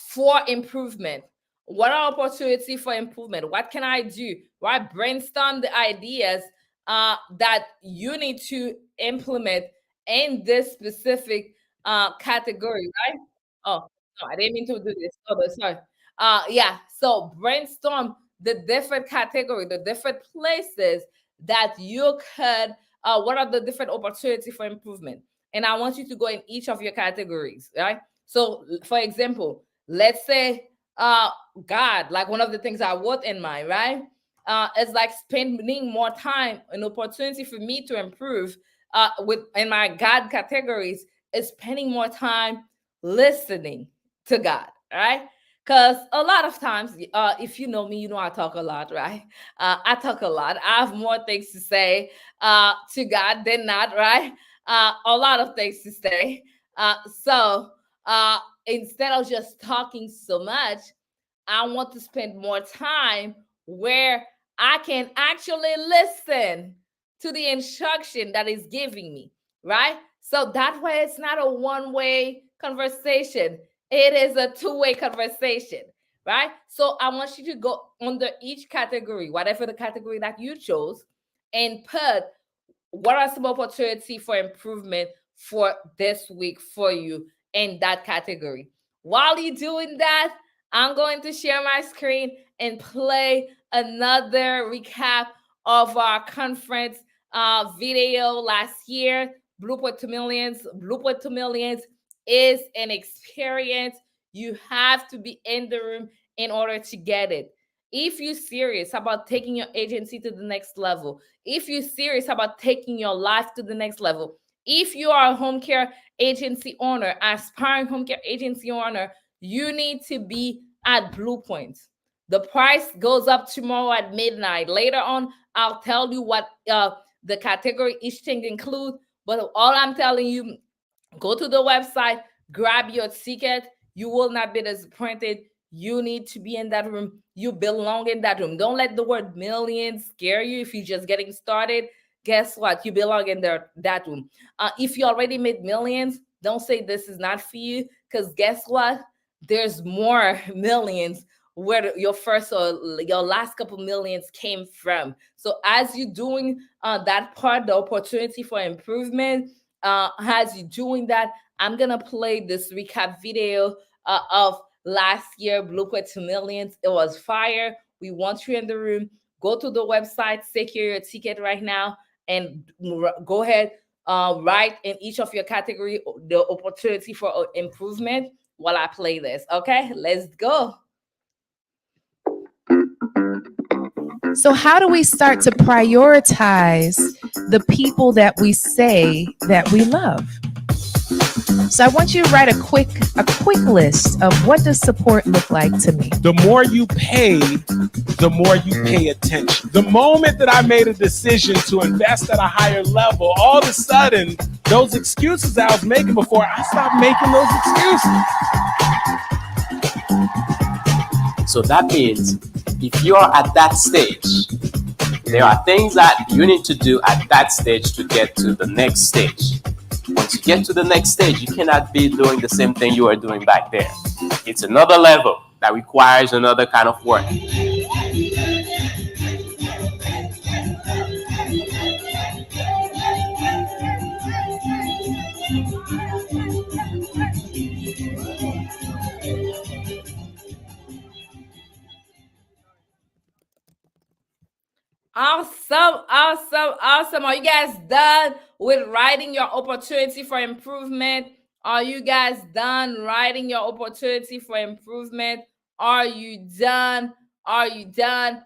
Speaker 1: for improvement? What are opportunity for improvement? What can I do? Right? Brainstorm the ideas that you need to implement in this specific category, right? Oh, no, I didn't mean to do this. Oh, but sorry. Yeah, so brainstorm the different category, the different places that you could, what are the different opportunity for improvement? And I want you to go in each of your categories, right? So, for example, let's say God, like one of the things I wrote in mine, right? It's like spending more time, an opportunity for me to improve in my God categories is spending more time listening to God, right? Because a lot of times, if you know me, you know I talk a lot, right? I talk a lot. I have more things to say to God than not, right? A lot of things to say. So instead of just talking so much, I want to spend more time where I can actually listen to the instruction that is giving me, right? So that way it's not a one-way conversation. It is a two-way conversation, right? So I want you to go under each category, whatever the category that you chose, and put what are some opportunity for improvement for this week for you in that category. While you're doing that, I'm going to share my screen and play another recap of our conference video last year. Blueprint to Millions. Blueprint to Millions is an experience. You have to be in the room in order to get it. If you're serious about taking your agency to the next level, if you're serious about taking your life to the next level, if you are a home care agency owner, aspiring home care agency owner, you need to be at Blueprint. The price goes up tomorrow at midnight. Later on, I'll tell you what the category each thing includes. But all I'm telling you, go to the website, grab your ticket. You will not be disappointed. You need to be in that room. You belong in that room. Don't let the word millions scare you if you're just getting started. guess what? You belong in that room. If you already made millions, don't say this is not for you, because guess what? There's more millions where your first or your last couple millions came from. So as you're doing that part, the opportunity for improvement, as you're doing that, I'm gonna play this recap video of last year Blueprint to Millions. It was fire. We want you in the room. Go to the website, secure your ticket right now, and go ahead, write in each of your category the opportunity for improvement while I play this. Okay, let's go.
Speaker 9: So how do we start to prioritize the people that we say that we love? So I want you to write a quick list of what does support look like to me.
Speaker 3: The more you pay, the more you pay attention. The moment that I made a decision to invest at a higher level, all of a sudden, those excuses I was making before, I stopped making those excuses.
Speaker 2: So that means if you're at that stage, there are things that you need to do at that stage to get to the next stage. Once you get to the next stage, you cannot be doing the same thing you were doing back there. It's another level that requires another kind of work.
Speaker 1: Awesome. Are you guys done with writing your opportunity for improvement? Are you guys done writing your opportunity for improvement? Are you done?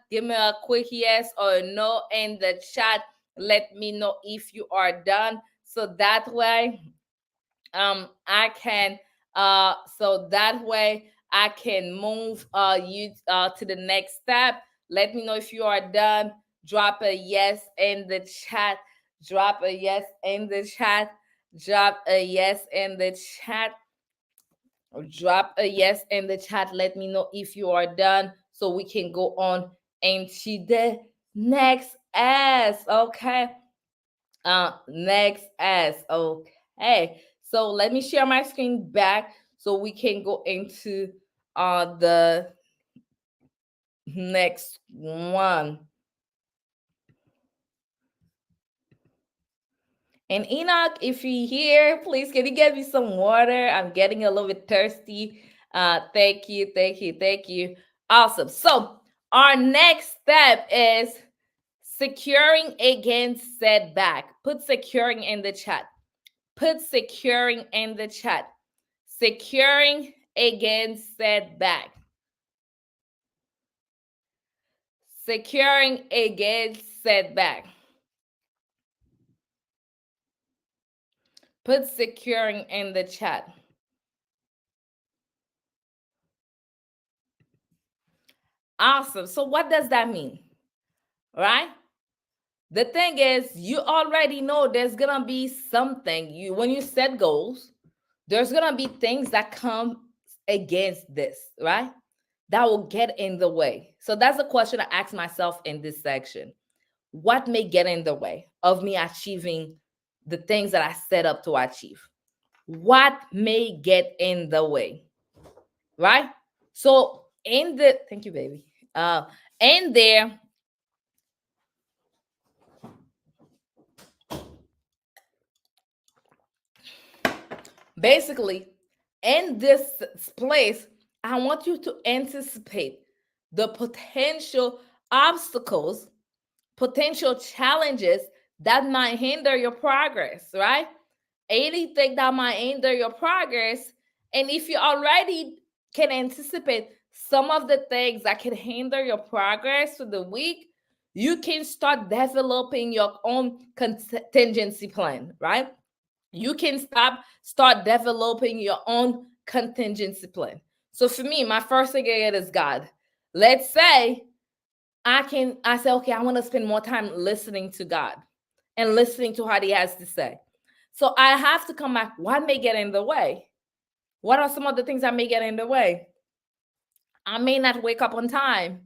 Speaker 1: Give me a quick yes or no in the chat. Let me know if you are done. So that way, I can move you to the next step. Let me know if you are done. Drop a yes in the chat. Drop a yes in the chat. Drop a yes in the chat. Drop a yes in the chat. Let me know if you are done so we can go on into the next S. Okay. Next S. Okay. So let me share my screen back so we can go into the next one. And Enoch, if you're here, please, can you get me some water? I'm getting a little bit thirsty. Thank you. Awesome. So our next step is securing against setback. Put securing in the chat. Securing against setback. Securing against setback. Put securing in the chat. Awesome. So what does that mean? Right? The thing is, you already know there's going to be something. When you set goals, there's going to be things that come against this, right? That will get in the way. So that's the question I ask myself in this section. What may get in the way of me achieving the things that I set up to achieve? What may get in the way, right? So thank you, baby. In there, basically, in this place, I want you to anticipate the potential obstacles, potential challenges that might hinder your progress, right? Anything that might hinder your progress. And if you already can anticipate some of the things that can hinder your progress for the week, you can start developing your own contingency plan, right? You can start developing your own contingency plan. So for me, my first thing is God. Let's say I say, okay, I want to spend more time listening to God and listening to what he has to say. So I have to come back. What may get in the way? What are some of the things that may get in the way? I may not wake up on time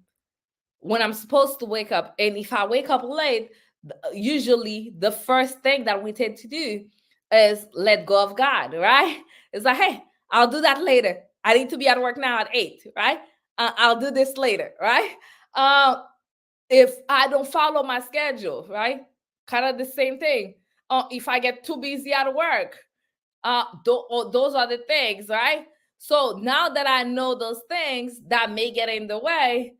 Speaker 1: when I'm supposed to wake up. And if I wake up late, usually the first thing that we tend to do is let go of God, right? It's like, hey, I'll do that later. I need to be at work now at 8, right? I'll do this later, right? If I don't follow my schedule, right? Kind of the same thing. If I get too busy at work, those are the things, right? So now that I know those things that may get in the way,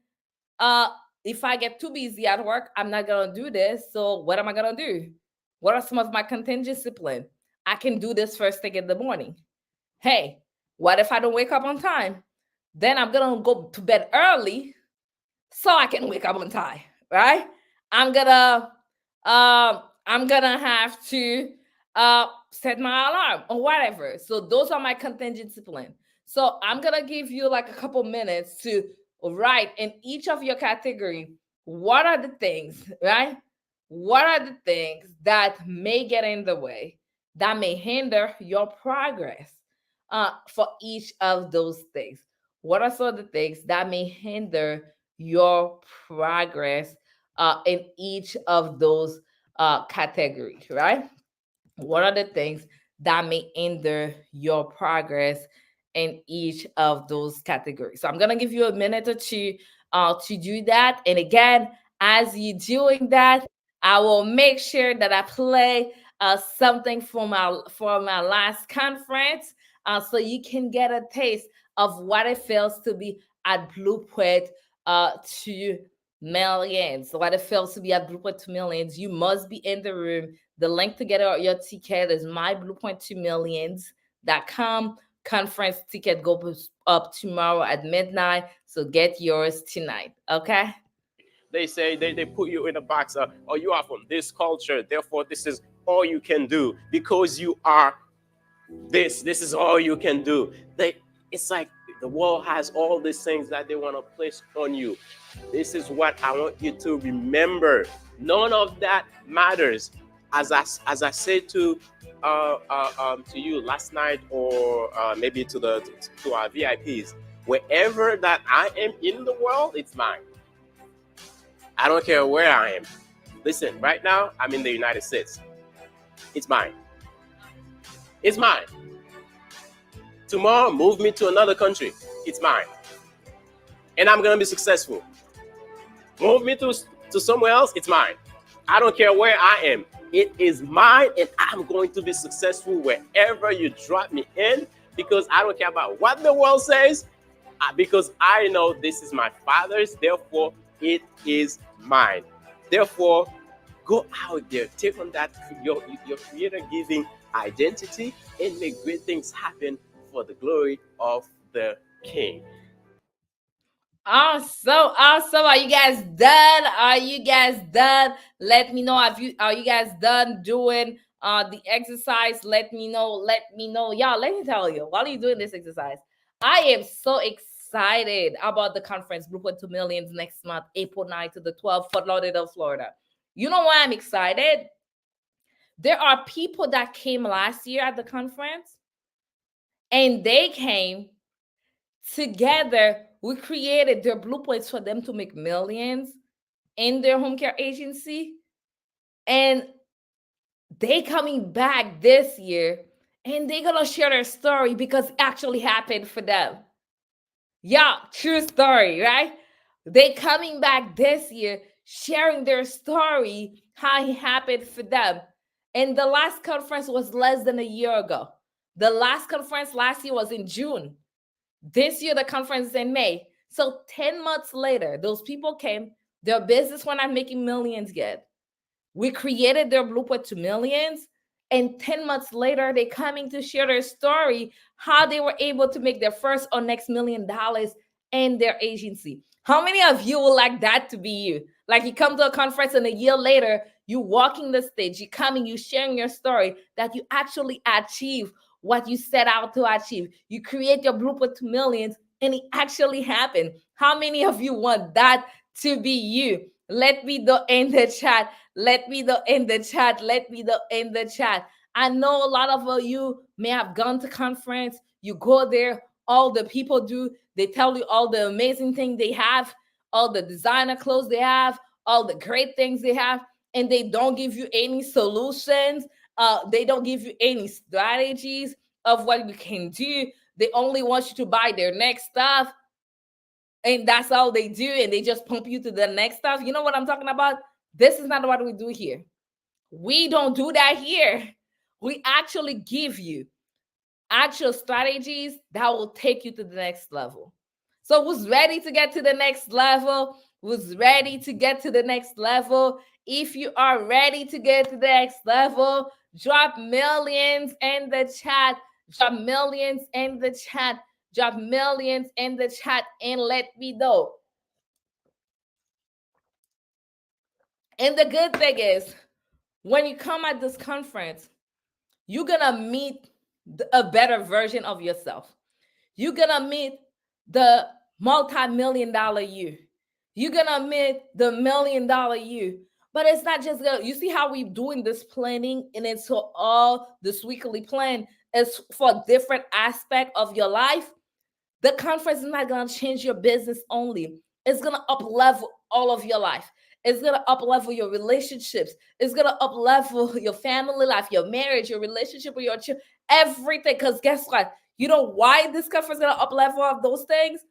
Speaker 1: if I get too busy at work, I'm not gonna do this. So what am I gonna do? What are some of my contingency plan? I can do this first thing in the morning. Hey, what if I don't wake up on time? Then I'm gonna go to bed early so I can wake up on time, right? I'm gonna have to set my alarm or whatever. So those are my contingency plan. So I'm gonna give you like a couple minutes to write in each of your category, what are the things, right? What are the things that may get in the way, that may hinder your progress for each of those things? What are some of the things that may hinder your progress in each of those categories, right? What are the things that may hinder your progress in each of those categories? So I'm gonna give you a minute or two to do that. And again, as you're doing that, I will make sure that I play something from my last conference, so you can get a taste of what it feels to be at Blueprint to Millions. What it feels to be at Blueprint to Millions. You must be in the room. The link to get your ticket is myblueprint2millions.com. Conference ticket goes up tomorrow at midnight. So get yours tonight. Okay?
Speaker 2: They say they put you in a box. Oh, you are from this culture, therefore this is all you can do. Because you are this is all you can do. It's like the world has all these things that they want to place on you. This is what I want you to remember. None of that matters. As I said to you last night, or maybe to our VIPs, wherever that I am in the world, it's mine. I don't care where I am. Listen, right now I'm in the United States. It's mine. It's mine. Tomorrow, move me to another country. It's mine. And I'm going to be successful. Move me to somewhere else. It's mine. I don't care where I am. It is mine, and I'm going to be successful wherever you drop me in, because I don't care about what the world says, because I know this is my Father's. Therefore, it is mine. Therefore, go out there, take on that your creator-giving identity, and make great things happen for the glory of the King.
Speaker 1: Awesome. Are you guys done? Are you guys done? Let me know. Are you guys done doing the exercise? Let me know. Y'all, let me tell you, while you're doing this exercise, I am so excited about the conference Blueprint to Millions next month, April 9th to the 12th, Fort Lauderdale, Florida. You know why I'm excited? There are people that came last year at the conference, and they came together. We created their blueprints for them to make millions in their home care agency. And they coming back this year, and they're going to share their story because it actually happened for them. Yeah, true story, right? They coming back this year, sharing their story, how it happened for them. And the last conference was less than a year ago. The last conference last year was in June. This year, the conference is in May. So 10 months later, those people came. Their business were not making millions yet. We created their Blueprint to Millions. And 10 months later, they coming to share their story, how they were able to make their first or next $1 million in their agency. How many of you would like that to be you? Like you come to a conference and a year later, you walking the stage, you coming, you sharing your story that you actually achieve what you set out to achieve. You create your Blueprint to Millions, and it actually happened. How many of you want that to be you? Let me know in the chat. Let me know in the chat. Let me know in the chat. I know a lot of you may have gone to conference. You go there, all the people do. They tell you all the amazing things they have, all the designer clothes they have, all the great things they have. and they don't give you any solutions. They don't give you any strategies of what you can do. They only want you to buy their next stuff, and that's all they do, and they just pump you to the next stuff. You know what I'm talking about? This is not what we do here. We don't do that here. We actually give you actual strategies that will take you to the next level. So who's ready to get to the next level? Who's ready to get to the next level? If you are ready to get to the next level, drop millions in the chat. Drop millions in the chat. Drop millions in the chat and let me know. And the good thing is, when you come at this conference, you're gonna meet a better version of yourself. You're gonna meet the multi-million-dollar you. You're gonna meet the million-dollar you. But it's not just gonna, you see how we're doing this planning, and it's for all this weekly plan is for different aspect of your life. The conference is not gonna change your business only. It's gonna up-level all of your life. It's gonna up-level your relationships. It's gonna up-level your family life, your marriage, your relationship with your children, everything. Because guess what? You know why this conference is gonna up-level all of those things?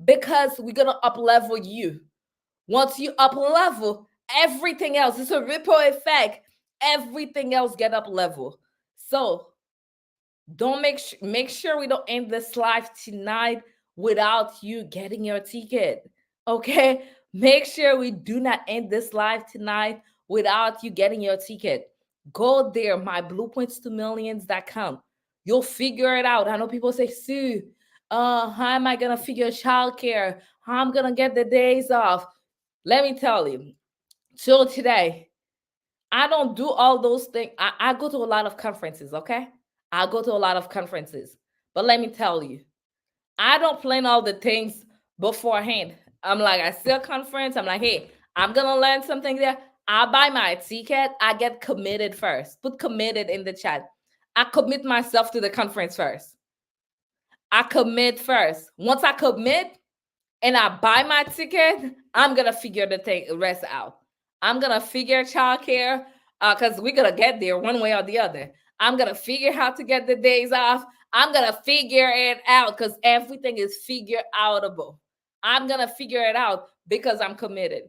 Speaker 1: Because we're gonna up-level you. Once you up-level, everything else, it's a ripple effect. Everything else get up-level. So don't make sure we don't end this live tonight without you getting your ticket. Okay? Make sure we do not end this live tonight without you getting your ticket. Go there, myblueprints2millions.com. You'll figure it out. I know people say, Sue, how am I gonna figure childcare? How I'm gonna get the days off? Let me tell you, till today, I don't do all those things. I go to a lot of conferences, okay? I go to a lot of conferences. But let me tell you, I don't plan all the things beforehand. I'm like, I see a conference. I'm like, hey, I'm going to learn something there. I buy my ticket. I get committed first. Put committed in the chat. I commit myself to the conference first. I commit first. Once I commit and I buy my ticket, I'm going to figure the rest out. I'm going to figure childcare because we're going to get there one way or the other. I'm going to figure how to get the days off. I'm going to figure it out because everything is figure outable. I'm going to figure it out because I'm committed.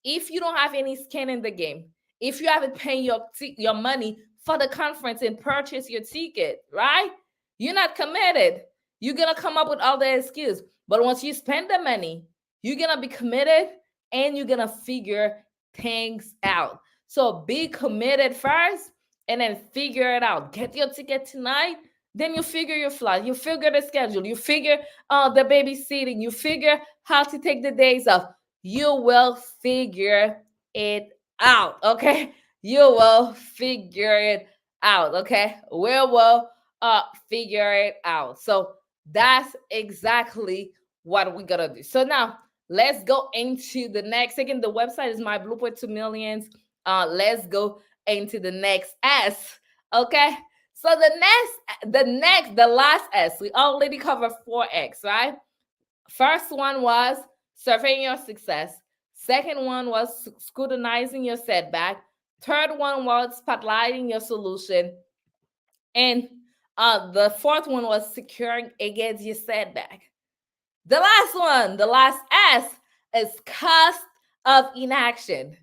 Speaker 1: If you don't have any skin in the game, if you haven't paid your money for the conference and purchase your ticket, right? You're not committed. You're going to come up with all the excuses. But once you spend the money, you're going to be committed and you're going to figure things out. So be committed first and then figure it out. Get your ticket tonight. Then you figure your flight. You figure the schedule. You figure the babysitting. You figure how to take the days off. You will figure it out, okay? You will figure it out, okay? We will figure it out. So that's exactly what we're gonna do. So now let's go into the next. Again, the website is My Blueprint to Millions. Let's go into the next S, okay? So the last S, we already covered 4X, right? First one was surveying your success. Second one was scrutinizing your setback. Third one was spotlighting your solution. And the fourth one was securing against your setback. The last one, the last S, is cost of inaction.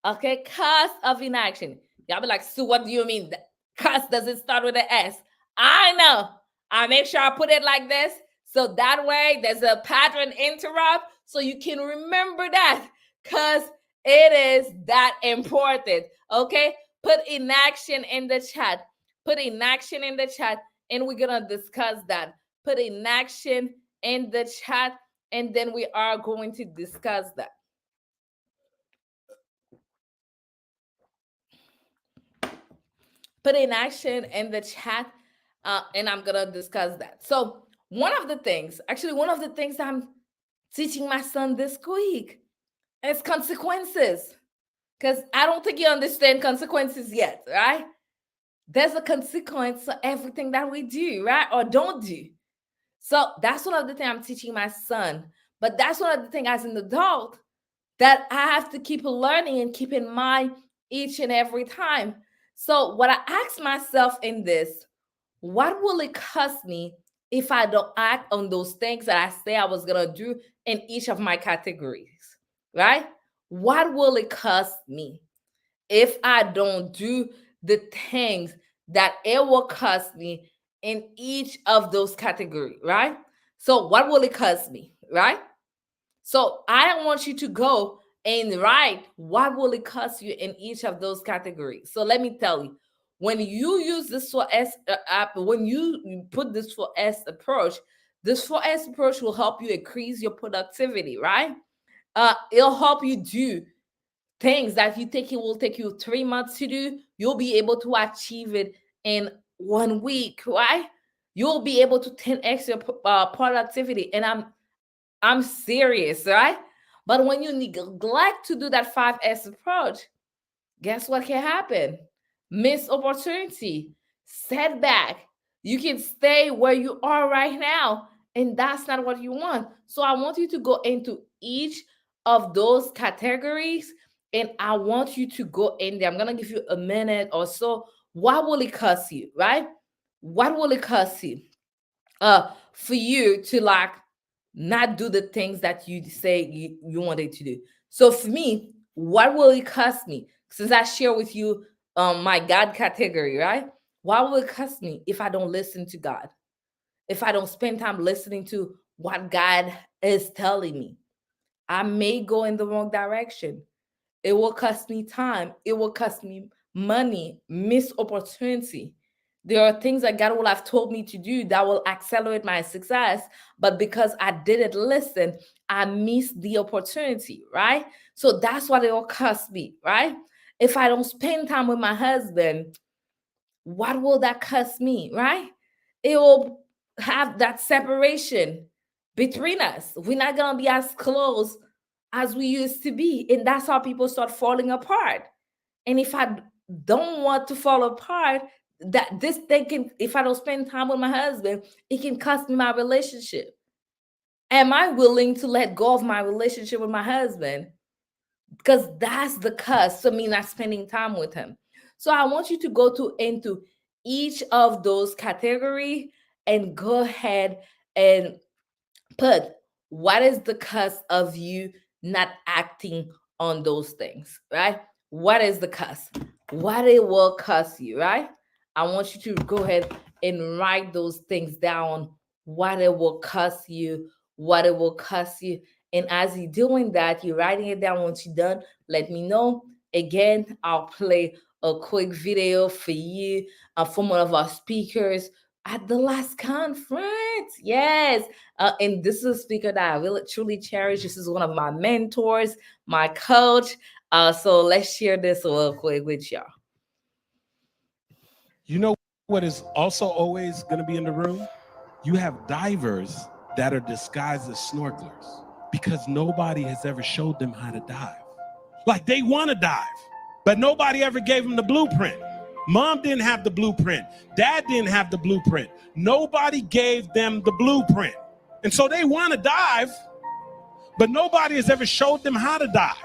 Speaker 1: Okay, cost of inaction. Y'all be like, Sue, what do you mean? Cost doesn't start with an S. I know. I make sure I put it like this. So that way there's a pattern interrupt so you can remember that because it is that important. Okay, put inaction in the chat. Put inaction in the chat and we're going to discuss that. Put inaction in the chat and then we are going to discuss that. Put inaction in the chat and I'm going to discuss that. So one of the things I'm teaching my son this week is consequences. Because I don't think you understand consequences yet, right? There's a consequence for everything that we do, right? Or don't do. So that's one of the things I'm teaching my son. But that's one of the things as an adult that I have to keep learning and keep in mind each and every time. So what I asked myself in this, what will it cost me if I don't act on those things that I say I was gonna do in each of my categories, right? What will it cost me if I don't do the things that it will cost me in each of those categories, right? So what will it cost me, right? So I want you to go and write what will it cost you in each of those categories. So let me tell you, when you use this 4S app, when you put this 4S approach, this 4S approach will help you increase your productivity, right? It'll help you do things that you think it will take you 3 months to do. You'll be able to achieve it in 1 week, right? You'll be able to 10x your productivity. And I'm serious, right? But when you neglect to do that 5S approach, guess what can happen? Missed opportunity, setback. You can stay where you are right now, and that's not what you want. So I want you to go into each of those categories, and I want you to go in there. I'm gonna give you a minute or so. What will it cost you, right? What will it cost you? For you to like not do the things that you say you wanted to do. So for me, what will it cost me? Since I share with you my God category, right? What will it cost me if I don't listen to God? If I don't spend time listening to what God is telling me? I may go in the wrong direction. It will cost me time. It will cost me money, missed opportunity. There are things that God will have told me to do that will accelerate my success, but because I didn't listen, I missed the opportunity, right? So that's what it will cost me, right? If I don't spend time with my husband, what will that cost me, right? It will have that separation between us. We're not going to be as close as we used to be. And that's how people start falling apart. And if I don't want to fall apart, that this thing can, if I don't spend time with my husband, it can cost me my relationship. Am I willing to let go of my relationship with my husband? Because that's the cost of me not spending time with him. So I want you to go into each of those categories and go ahead and put what is the cost of you not acting on those things, right? What is the cost? What it will cost you, right? I want you to go ahead and write those things down, what it will cost you, what it will cost you. And as you're doing that, you're writing it down. Once you're done, let me know. Again, I'll play a quick video for you from one of our speakers at the last conference. Yes. And this is a speaker that I really truly cherish. This is one of my mentors, my coach. So let's share this real quick with y'all.
Speaker 3: You know what is also always going to be in the room? You have divers that are disguised as snorkelers because nobody has ever showed them how to dive. Like they want to dive, but nobody ever gave them the blueprint. Mom didn't have the blueprint. Dad didn't have the blueprint. Nobody gave them the blueprint. And so they want to dive, but nobody has ever showed them how to dive.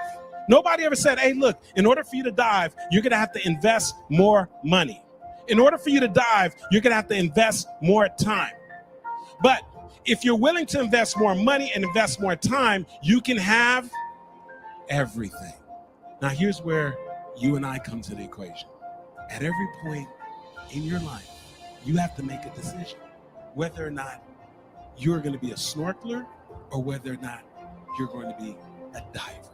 Speaker 3: Nobody ever said, hey, look, in order for you to dive, you're going to have to invest more money. In order for you to dive, you're going to have to invest more time. But if you're willing to invest more money and invest more time, you can have everything. Now, here's where you and I come to the equation. At every point in your life, you have to make a decision whether or not you're going to be a snorkeler or whether or not you're going to be a diver.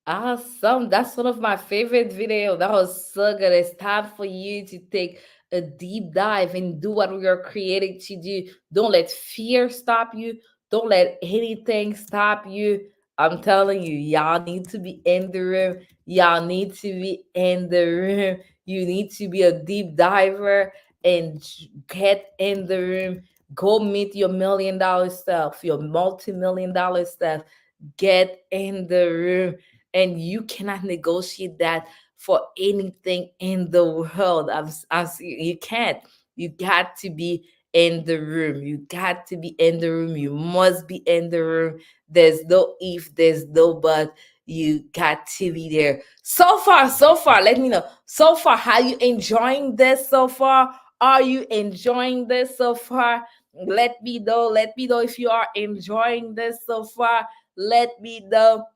Speaker 1: Awesome. That's one of my favorite videos. That was so good. It's time for you to take a deep dive and do what we are created to do. Don't let fear stop you. Don't let anything stop you. I'm telling you, y'all need to be in the room. Y'all need to be in the room. You need to be a deep diver and get in the room. Go meet your $1 million self, your multi-million-dollar self. Get in the room. And you cannot negotiate that for anything in the world. You can't. You got to be in the room. You got to be in the room. You must be in the room. There's no if, there's no but. you got to be there. So far, let me know. So far, how you enjoying this so far? Are you enjoying this so far? Let me know. Let me know if you are enjoying this so far. Let me know.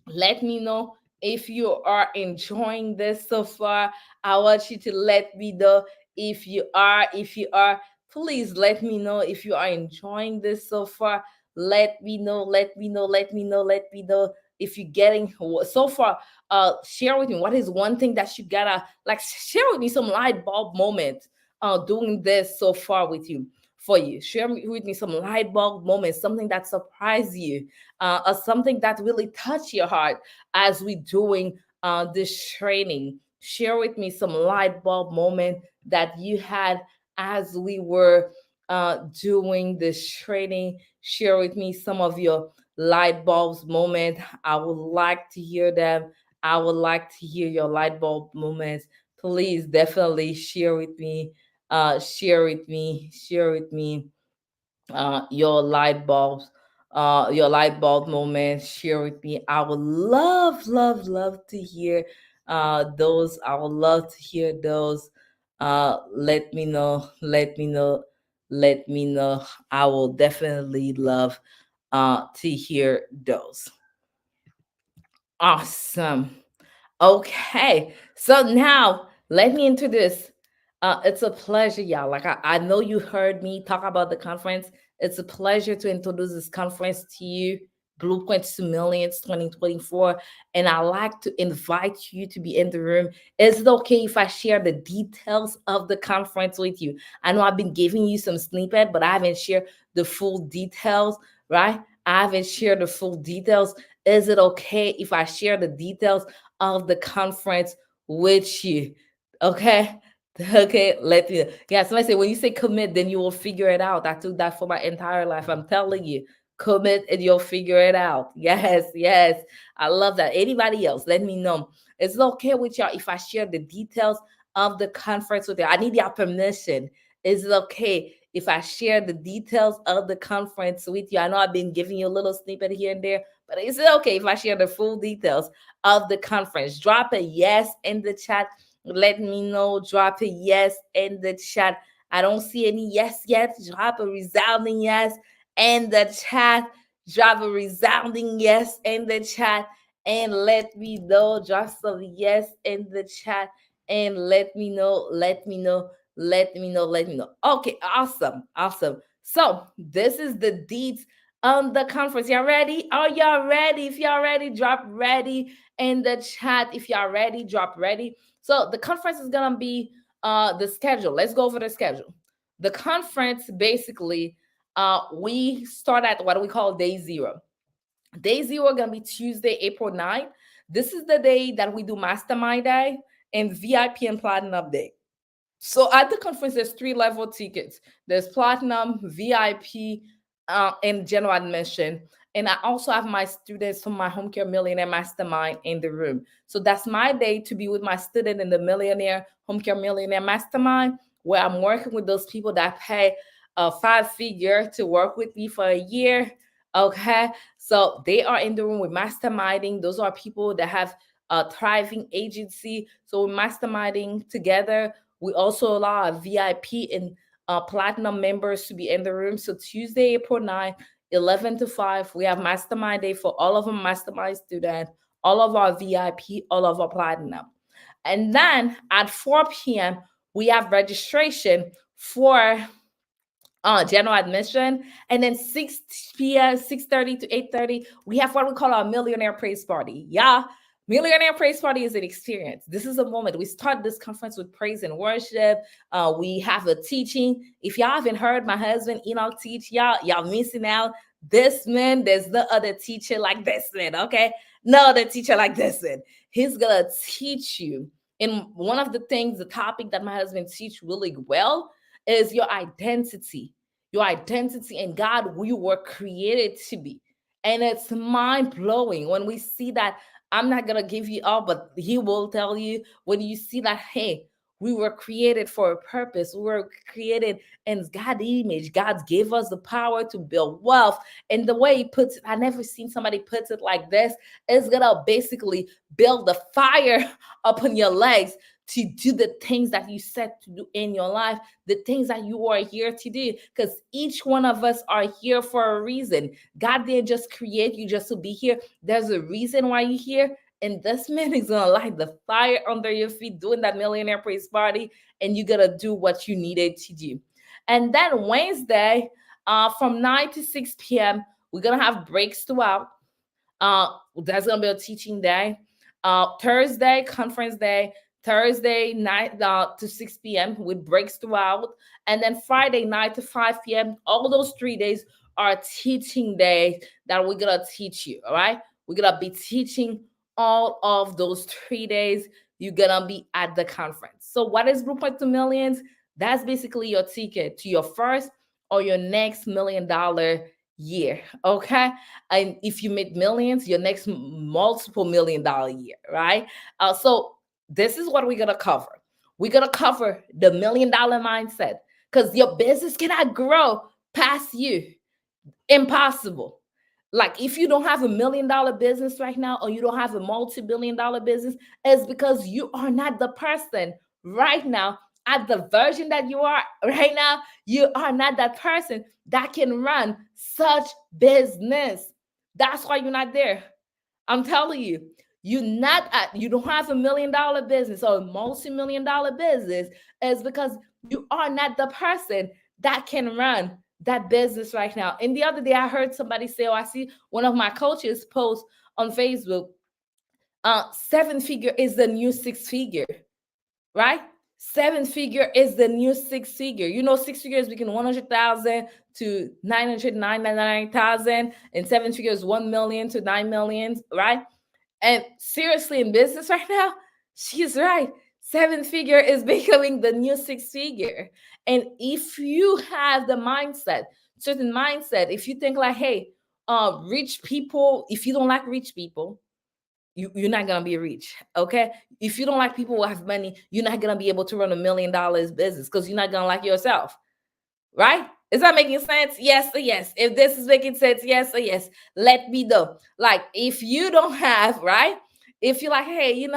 Speaker 1: Let me know if you are enjoying this so far. I want you to let me know if you are. If you are, please let me know if you are enjoying this so far. Let me know. Let me know. Let me know. Let me know if you're getting so far. Share with me what is one thing that you gotta like. Share with me some light bulb moment. Doing this so far with you. For you, share with me some light bulb moments, something that surprised you, or something that really touched your heart as we doing this training. Share with me some light bulb moment that you had as we were doing this training. Share with me some of your light bulbs moment. I would like to hear them. I would like to hear your light bulb moments. Please definitely share with me. Share with me your light bulb moments. Share with me. I would love to hear those. I would love to hear those. Let me know. Let me know. I will definitely love to hear those. Awesome. Okay, so now let me introduce. It's a pleasure, y'all. Like I know you heard me talk about the conference. It's a pleasure to introduce this conference to you, Blueprints to Millions 2024. And I like to invite you to be in the room. Is it okay if I share the details of the conference with you? I know I've been giving you some snippet, but I haven't shared the full details, right? I haven't shared the full details. Is it okay if I share the details of the conference with you? Okay. Okay, let me. Yeah, somebody say when you say commit, then you will figure it out. I took that for my entire life. I'm telling you, commit and you'll figure it out. Yes. I love that. Anybody else, let me know. It's okay with y'all if I share the details of the conference with you. I need your permission. Is it okay if I share the details of the conference with you? I know I've been giving you a little snippet here and there, but is it okay if I share the full details of the conference? Drop a yes in the chat. Let me know. Drop a yes in the chat. I don't see any yes yet. Drop a resounding yes in the chat. Drop a resounding yes in the chat. And let me know. Drop some yes in the chat. And let me know. Let me know. Okay, awesome. So this is the deeds on the conference. Y'all ready? Are y'all ready? If y'all ready, drop ready in the chat. If y'all ready, drop ready. So the conference is gonna be the schedule. Let's go over the schedule. The conference basically, we start at what we call day 0. Day 0 gonna be Tuesday, April 9th. This is the day that we do Mastermind Day and VIP and Platinum Day. So at the conference, there's 3 level tickets. There's Platinum, VIP, and General Admission. And I also have my students from my Home Care Millionaire Mastermind in the room. So that's my day to be with my student in the Home Care Millionaire Mastermind, where I'm working with those people that pay a 5-figure to work with me for a year. Okay, so they are in the room with masterminding. Those are people that have a thriving agency. So we're masterminding together. We also allow our VIP and Platinum members to be in the room. So Tuesday, April 9th, 11 to 5, we have Mastermind Day for all of our Mastermind students, all of our VIP, all of our Platinum. And then at 4 p.m., we have registration for general admission. And then 6 p.m., 6:30 to 8:30, we have what we call our Millionaire Praise Party. Yeah. Millionaire Praise Party is an experience. This is a moment. We start this conference with praise and worship. We have a teaching. If y'all haven't heard my husband Enoch teach, y'all missing out. This man, there's no other teacher like this man, okay? No other teacher like this man. He's gonna teach you. And one of the things, the topic that my husband teach really well is your identity. Your identity in God, who you were created to be. And it's mind-blowing when we see that. I'm not going to give you all, but he will tell you when you see that, hey, We were created for a purpose. We were created in God's image. God gave us the power to build wealth. And the way he puts it, I never seen somebody put it like this. It's gonna basically build the fire upon your legs to do the things that you set to do in your life, the things that you are here to do. Because each one of us are here for a reason. God didn't just create you just to be here. There's a reason why you're here. And this man is gonna light the fire under your feet doing that millionaire praise party, and you're gonna do what you needed to do. And then Wednesday, from 9 to 6 p.m., we're gonna have breaks throughout. That's gonna be a teaching day. Thursday, conference day. Thursday night to 6 p.m. with breaks throughout. And then Friday night to 5 p.m. All those 3 days are teaching days that we're gonna teach you. All right, we're gonna be teaching all of those 3 days. You're gonna be at the conference. So what is Blueprint to Millions? That's basically your ticket to your first or your next $1 million year. Okay, and if you make millions, your next multiple $1 million year, right? So this is what we're gonna cover. We're gonna cover the $1 million mindset, because your business cannot grow past you. Impossible. Like, if you don't have $1 million business right now, or you don't have a multi-billion-dollar business, it's because you are not the person right now at the version that you are right now. You are not that person that can run such business. That's why you're not there. I'm telling you, you don't have $1 million business or a multi-million-dollar business, is because you are not the person that can run that business right now. And the other day I heard somebody say, I see one of my coaches post on Facebook, 7-figure is the new 6-figure, right? 7-figure is the new 6-figure. 6-figure is between 100,000 to 999,000, and 7-figure is 1 million to 9 million, right? And seriously, in business right now, she's right. 7-figure is becoming the new 6-figure. And if you have the mindset, certain mindset, if you think like, hey, rich people, if you don't like rich people, you're not going to be rich, okay? If you don't like people who have money, you're not going to be able to run $1 million business, because you're not going to like yourself, right? Is that making sense? Yes or yes? If this is making sense, yes or yes, let me know. Like, if you don't have, right? If you're like, hey,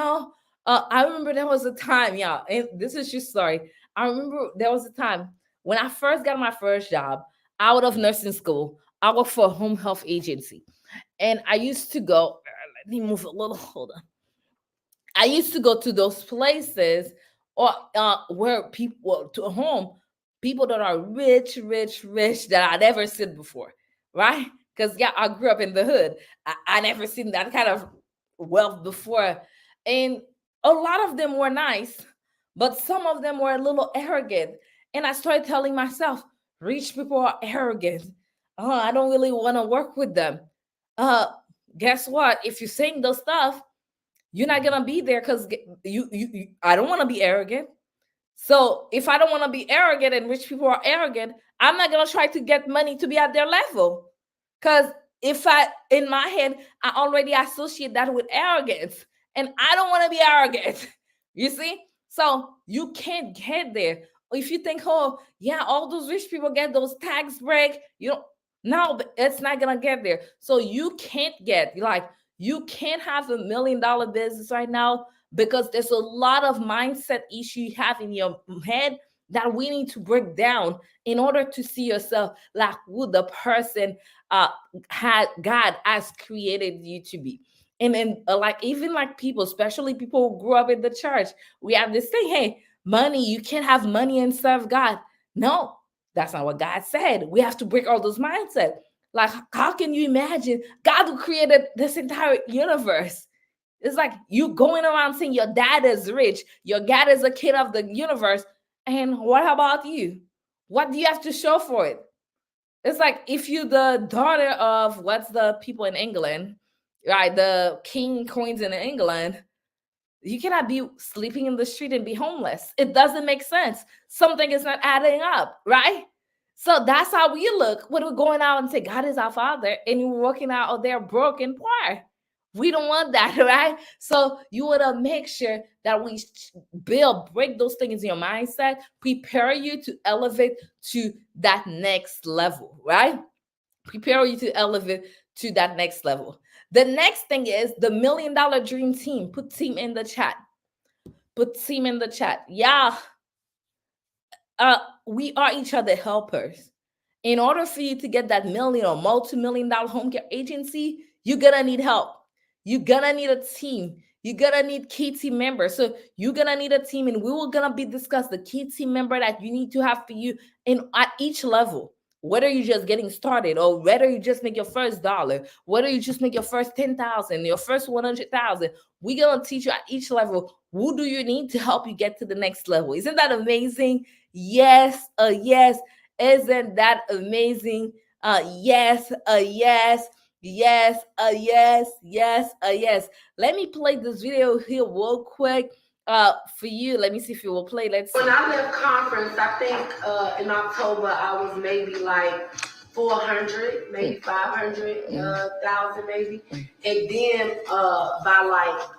Speaker 1: I remember there was a time, y'all, and this is your story. I remember there was a time when I first got my first job out of nursing school. I worked for a home health agency. And I used to go, let me move a little, hold on. I used to go to those places or where people, to a home, people that are rich that I never seen before, right? Because, yeah, I grew up in the hood. I never seen that kind of wealth before. And a lot of them were nice, but some of them were a little arrogant. And I started telling myself, rich people are arrogant. I don't really want to work with them. Guess what? If you're saying those stuff, you're not going to be there, because I don't want to be arrogant. So if I don't want to be arrogant and rich people are arrogant, I'm not going to try to get money to be at their level. Because in my head, I already associate that with arrogance. And I don't want to be arrogant. You see? So you can't get there. If you think, oh, yeah, all those rich people get those tax break, no, it's not going to get there. So you can't you can't have $1 million business right now, because there's a lot of mindset issues you have in your head that we need to break down in order to see yourself like who the person God has created you to be. And then even people, especially people who grew up in the church, we have this thing, hey, money, you can't have money and serve God. No, that's not what God said. We have to break all those mindsets. Like, how can you imagine God who created this entire universe? It's like you going around saying your dad is rich, your dad is a kid of the universe. And what about you? What do you have to show for it? It's like if you're the daughter of what's the people in England, right? The king, queens in England, you cannot be sleeping in the street and be homeless. It doesn't make sense. Something is not adding up, right? So that's how we look when we're going out and say, God is our father, and we're walking out there broke and poor. We don't want that, right? So you want to make sure that we break those things in your mindset, prepare you to elevate to that next level, right? Prepare you to elevate to that next level. The next thing is the $1 Million Dream Team. Put team in the chat. Put team in the chat. Yeah. We are each other helpers. In order for you to get that million or multi-million-dollar home care agency, you're gonna need help. You're gonna need a team. You're gonna need key team members. So you're gonna need a team, and we will gonna be discuss the key team member that you need to have for you at each level. Whether you're just getting started, or whether you just make your first dollar, whether you just make your first 10,000, your first 100,000, we're gonna teach you at each level. Who do you need to help you get to the next level? Isn't that amazing? Yes, yes. Isn't that amazing? Yes, yes, yes, yes, yes, yes. Let me play this video here real quick for you. Let me see if it will play. Let's see.
Speaker 10: When I left conference, I think in October, I was maybe like 400, maybe 500,000 maybe. And then by like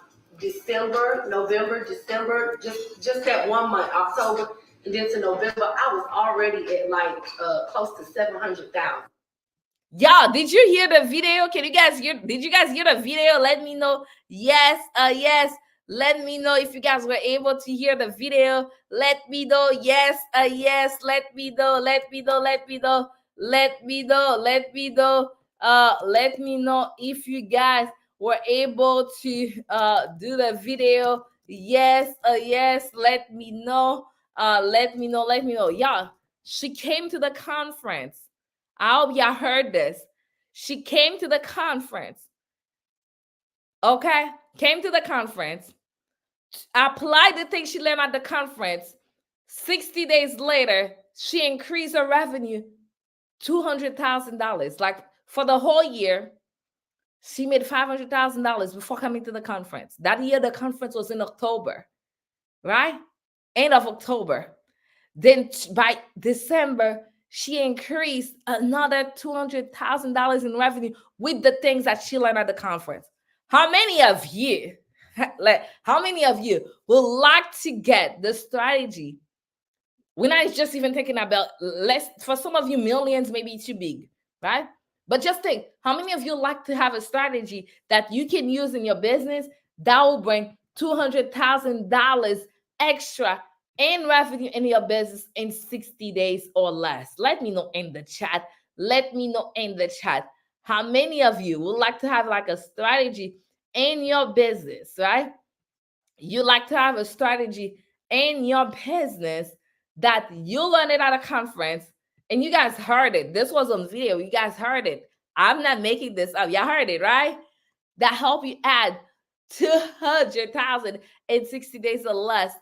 Speaker 10: November, December, just that 1 month, October, and then to November, I was already at like close to 700,000.
Speaker 1: Y'all, did you hear the video? Can you guys hear? Did you guys hear the video? Let me know. Yes, yes. Let me know if you guys were able to hear the video. Let me know. Yes, yes. Let me know. Let me know. Let me know. Let me know. Let me know. Let me know if you guys were able to do the video. Yes, yes. Let me know. Let me know. Let me know. Yeah, she came to the conference. I hope y'all heard this. She came to the conference. Okay, came to the conference. Applied the things she learned at the conference. 60 days later, she increased her revenue $200,000. Like for the whole year, she made $500,000 before coming to the conference. That year, the conference was in October, right? End of October. Then by December, she increased another $200,000 in revenue with the things that she learned at the conference. How many of you, would like to get the strategy? We're not just even thinking about less. For some of you, millions may be too big, right? But just think, how many of you like to have a strategy that you can use in your business that will bring $200,000 extra in revenue in your business in 60 days or less? Let me know in the chat. Let me know in the chat. How many of you would like to have like a strategy in your business, right? You like to have a strategy in your business that you learned it at a conference and you guys heard it. This was on video. You guys heard it. I'm not making this up. Y'all heard it, right? That help you add 200,000 in 60 days or less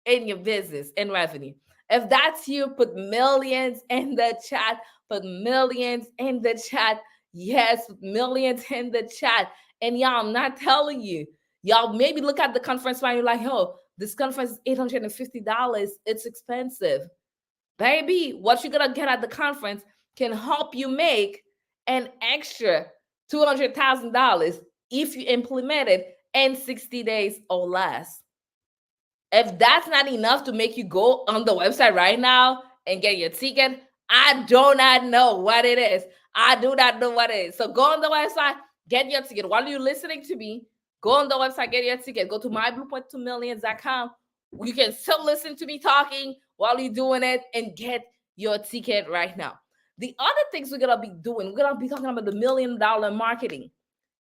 Speaker 1: in your business and revenue. If that's you, put millions in the chat. Put millions in the chat. Yes, millions in the chat. And y'all, I'm not telling you. Y'all maybe look at the conference and you're like, oh, this conference is $850. It's expensive. Baby, what you're going to get at the conference can help you make an extra $200,000 if you implement it in 60 days or less. If that's not enough to make you go on the website right now and get your ticket, I do not know what it is. I do not know what it is. So go on the website, get your ticket. While you're listening to me, go on the website, get your ticket. Go to myblueprint2millions.com. You can still listen to me talking while you're doing it and get your ticket right now. The other things we're going to be doing, we're going to be talking about the $1 million marketing,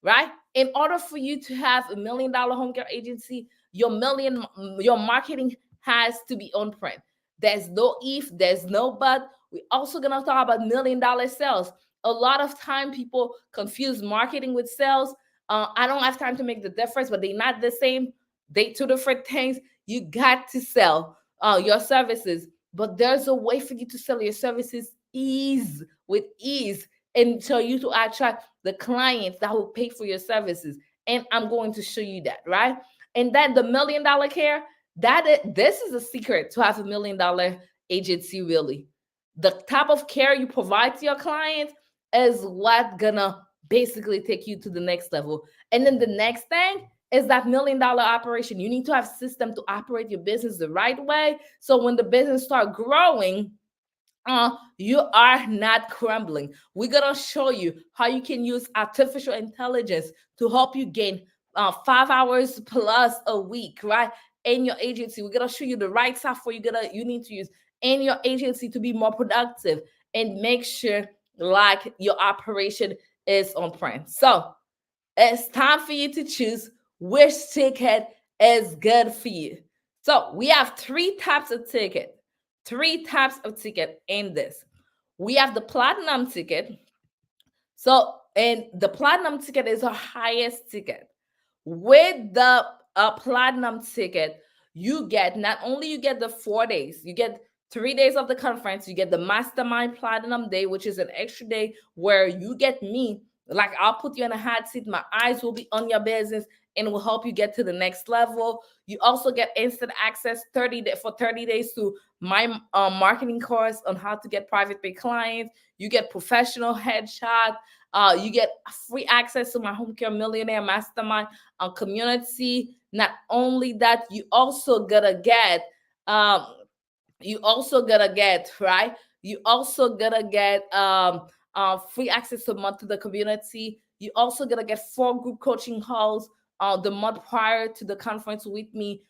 Speaker 1: right? In order for you to have $1 million home care agency, your marketing has to be on print. There's no if, there's no but. We're also going to talk about $1 million sales. A lot of time people confuse marketing with sales. I don't have time to make the difference, but they're not the same. They two different things. You got to sell your services, but there's a way for you to sell your services with ease and so you to attract the clients that will pay for your services. And I'm going to show you that, right? And then the $1 million care, this is a secret to have $1 million agency, really. The type of care you provide to your clients is what gonna basically take you to the next level. And then the next thing is that $1 million operation. You need to have system to operate your business the right way. So when the business start growing, you are not crumbling. We're gonna show you how you can use artificial intelligence to help you gain 5 hours plus a week, right? In your agency, we're gonna show you the right software you need to use in your agency to be more productive and make sure like your operation is on point. So it's time for you to choose which ticket is good for you. So we have 3 types of ticket. 3 types of ticket in this. We have the platinum ticket. So, and the platinum ticket is our highest ticket. With the platinum ticket, you get not only you get the 4 days, you get 3 days of the conference, you get the mastermind platinum day, which is an extra day where you get me. Like I'll put you in a hot seat. My eyes will be on your business and will help you get to the next level. You also get instant access for 30 days to my marketing course on how to get private pay clients. You get professional headshot. You get free access to my Home Care Millionaire Mastermind community. Not only that, you also gonna get right. You also gonna get free access to the community. You also gonna get 4 group coaching calls the month prior to the conference with me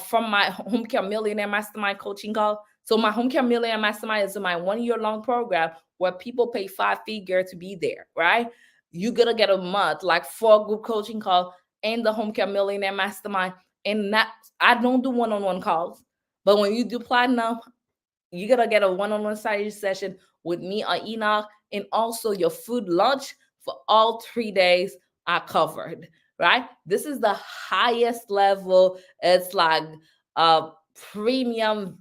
Speaker 1: from my Home Care Millionaire Mastermind coaching call. So my Home Care Millionaire Mastermind is my 1-year-long program where people pay 5-figure to be there, right? You're gonna get a month, like 4 group coaching calls in the Home Care Millionaire Mastermind. And I don't do one-on-one calls, but when you do platinum, you're gonna get a one-on-one study session with me or Enoch, and also your food lunch for all 3 days are covered, right? This is the highest level. It's like a premium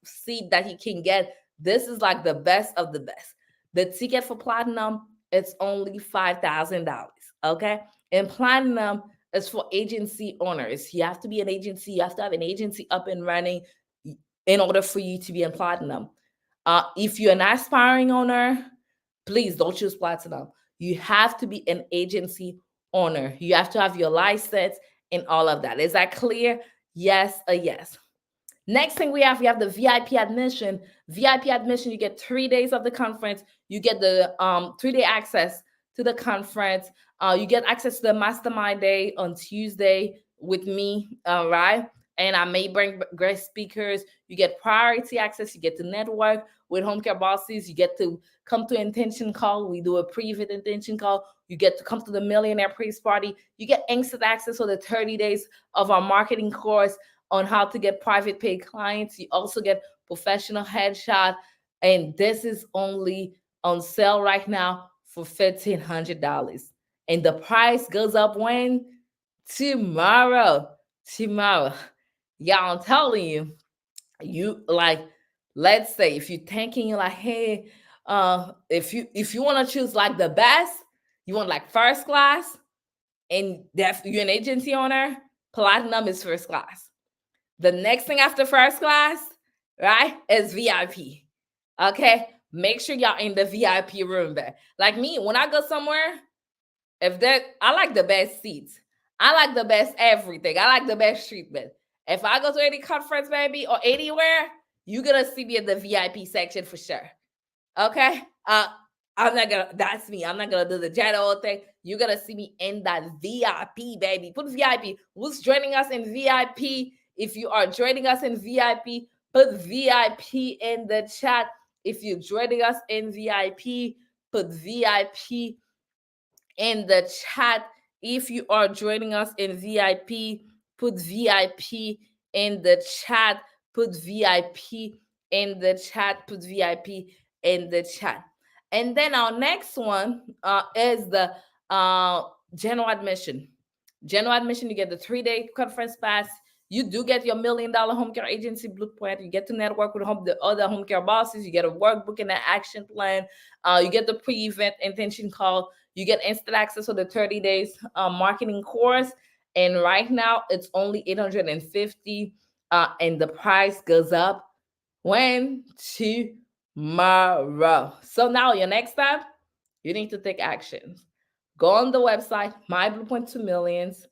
Speaker 1: seat that you can get. This is like the best of the best. The ticket for platinum, it's only $5,000, okay? And platinum is for agency owners. You have to be an agency. You have to have an agency up and running in order for you to be in platinum. If you're an aspiring owner, please don't choose platinum. You have to be an agency owner. You have to have your license and all of that. Is that clear? Yes, a yes. Next thing we have the VIP admission. VIP admission, you get 3 days of the conference. You get the 3-day access to the conference. You get access to the mastermind day on Tuesday with me, right? And I may bring great speakers. You get priority access. You get to network with Home Care Bosses. You get to come to intention call. We do a pre-event intention call. You get to come to the Millionaire Praise Party. You get instant access for the 30 days of our marketing course on how to get private paid clients. You also get professional headshot. And this is only on sale right now for $1,500. And the price goes up when? Tomorrow. Yeah, I'm telling you, you like, let's say if you're thinking, you're like, hey, if you want to choose like the best, you want like first class, and you're an agency owner, platinum is first class. The next thing after first class, right, is VIP. Okay, make sure y'all in the VIP room there. Like me, when I go somewhere, I like the best seats. I like the best everything. I like the best treatment. If I go to any conference, baby, or anywhere, you're gonna see me in the VIP section for sure. Okay? That's me. I'm not gonna do the general thing. You're gonna see me in that VIP, baby. Put VIP. Who's joining us in VIP? If you are joining us in VIP, put VIP in the chat. If you're joining us in VIP, put VIP in the chat. If you are joining us in VIP, put VIP in the chat. Put VIP in the chat. Put VIP in the chat. And then our next one is the general admission. General admission, you get the 3-day conference pass. You do get your $1 million home care agency blueprint. You get to network with the other home care bosses. You get a workbook and an action plan. You get the pre-event intention call. You get instant access to the 30 days marketing course. And right now, it's only $850. And the price goes up when? Tomorrow. So now your next step, You need to take actions. Go on the website, My Blueprint to Millions,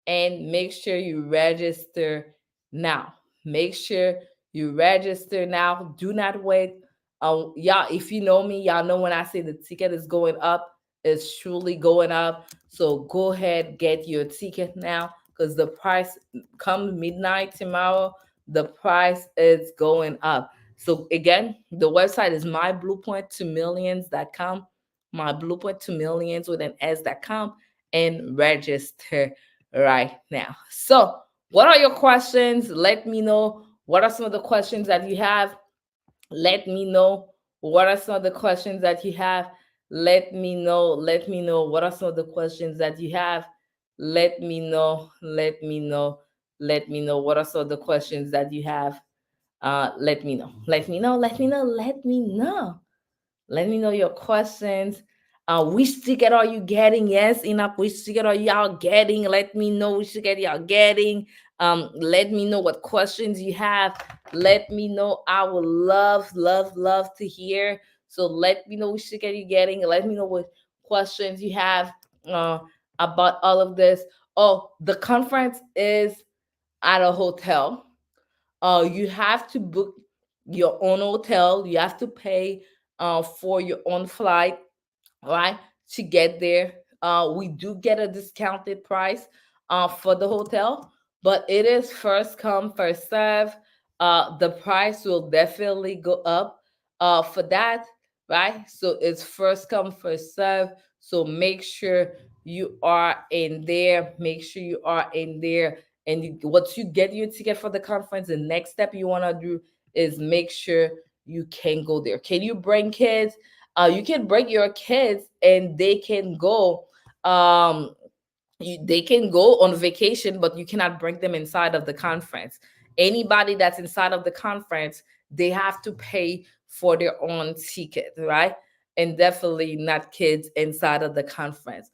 Speaker 1: and make sure you register now. Make sure you register now. Do not wait. Y'all, if you know me, y'all know when I say the ticket is going up, it's truly going up. So go ahead, get your ticket now, because the price come midnight tomorrow, the price is going up. So again, the website is myblueprinttomillions.com, myblueprinttomillions with an s.com, and register right now. So what are your questions? Let me know. What are some of the questions that you have? Let me know. What are some of the questions that you have? Let me know. Let me know. What are some of the questions that you have? Let me know. Let me know. Let me know. What are some of the questions that you have? Let me know. Let me know. Let me know. Let me know. Let me know your questions. Which ticket are you getting? Yes, enough. Which ticket are y'all getting? Let me know which ticket y'all getting. Let me know what questions you have. Let me know. I would love, love, love to hear. So let me know which ticket you're getting. Let me know what questions you have about all of this. Oh, the conference is at a hotel. You have to book your own hotel. You have to pay for your own flight, right, to get there. We do get a discounted price for the hotel, but it is first come, first serve. The price will definitely go up for that, right? So it's first come, first serve. So make sure you are in there. Make sure you are in there. And once you get your ticket for the conference, the next step you want to do is make sure you can go there. Can you bring kids? You can bring your kids and they can go. They can go on vacation, but you cannot bring them inside of the conference. Anybody that's inside of the conference, they have to pay for their own ticket, right? And definitely not kids inside of the conference.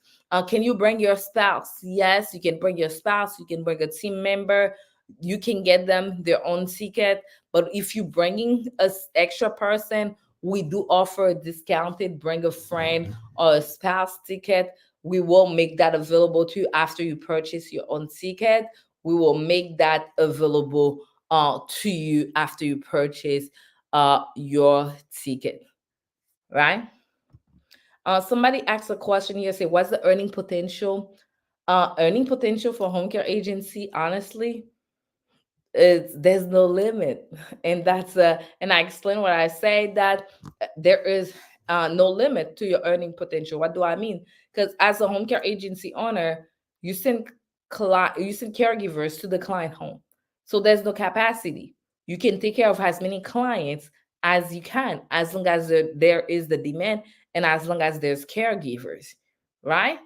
Speaker 1: Can you bring your spouse? Yes, you can bring your spouse. You can bring a team member. You can get them their own ticket. But if you're bringing an extra person, we do offer a discounted bring a friend or a spouse ticket. We will make that available to you after you purchase your own ticket. We will make that available to you after you purchase your ticket, right? Somebody asked a question here, say, what's the earning potential? Earning potential for home care agency, honestly, there's no limit. And that's and I explain what I say, that there is no limit to your earning potential. What do I mean? Because as a home care agency owner, you send caregivers to the client home, so there's no capacity. You can take care of as many clients as you can, as long as there is the demand and as long as there's caregivers, right?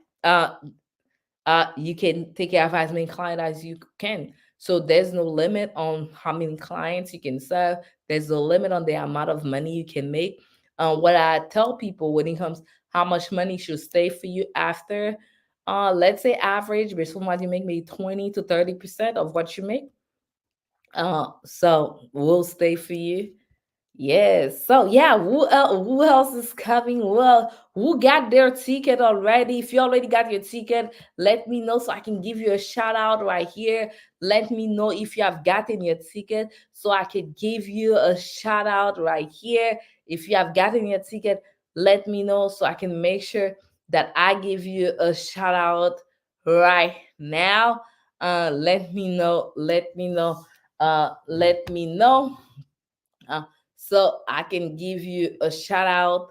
Speaker 1: You can take care of as many clients as you can. So there's no limit on how many clients you can serve. There's no limit on the amount of money you can make. What I tell people when it comes how much money should stay for you after, let's say average, based on what you make, maybe 20 to 30% of what you make. So will stay for you. Yes. So yeah, who else is coming? Well, who got their ticket already? If you already got your ticket, let me know so I can give you a shout out right here. Let me know if you have gotten your ticket so I can give you a shout out right here. If you have gotten your ticket, let me know so I can make sure that I give you a shout out right now. Let me know. Let me know. Let me know. So I can give you a shout out.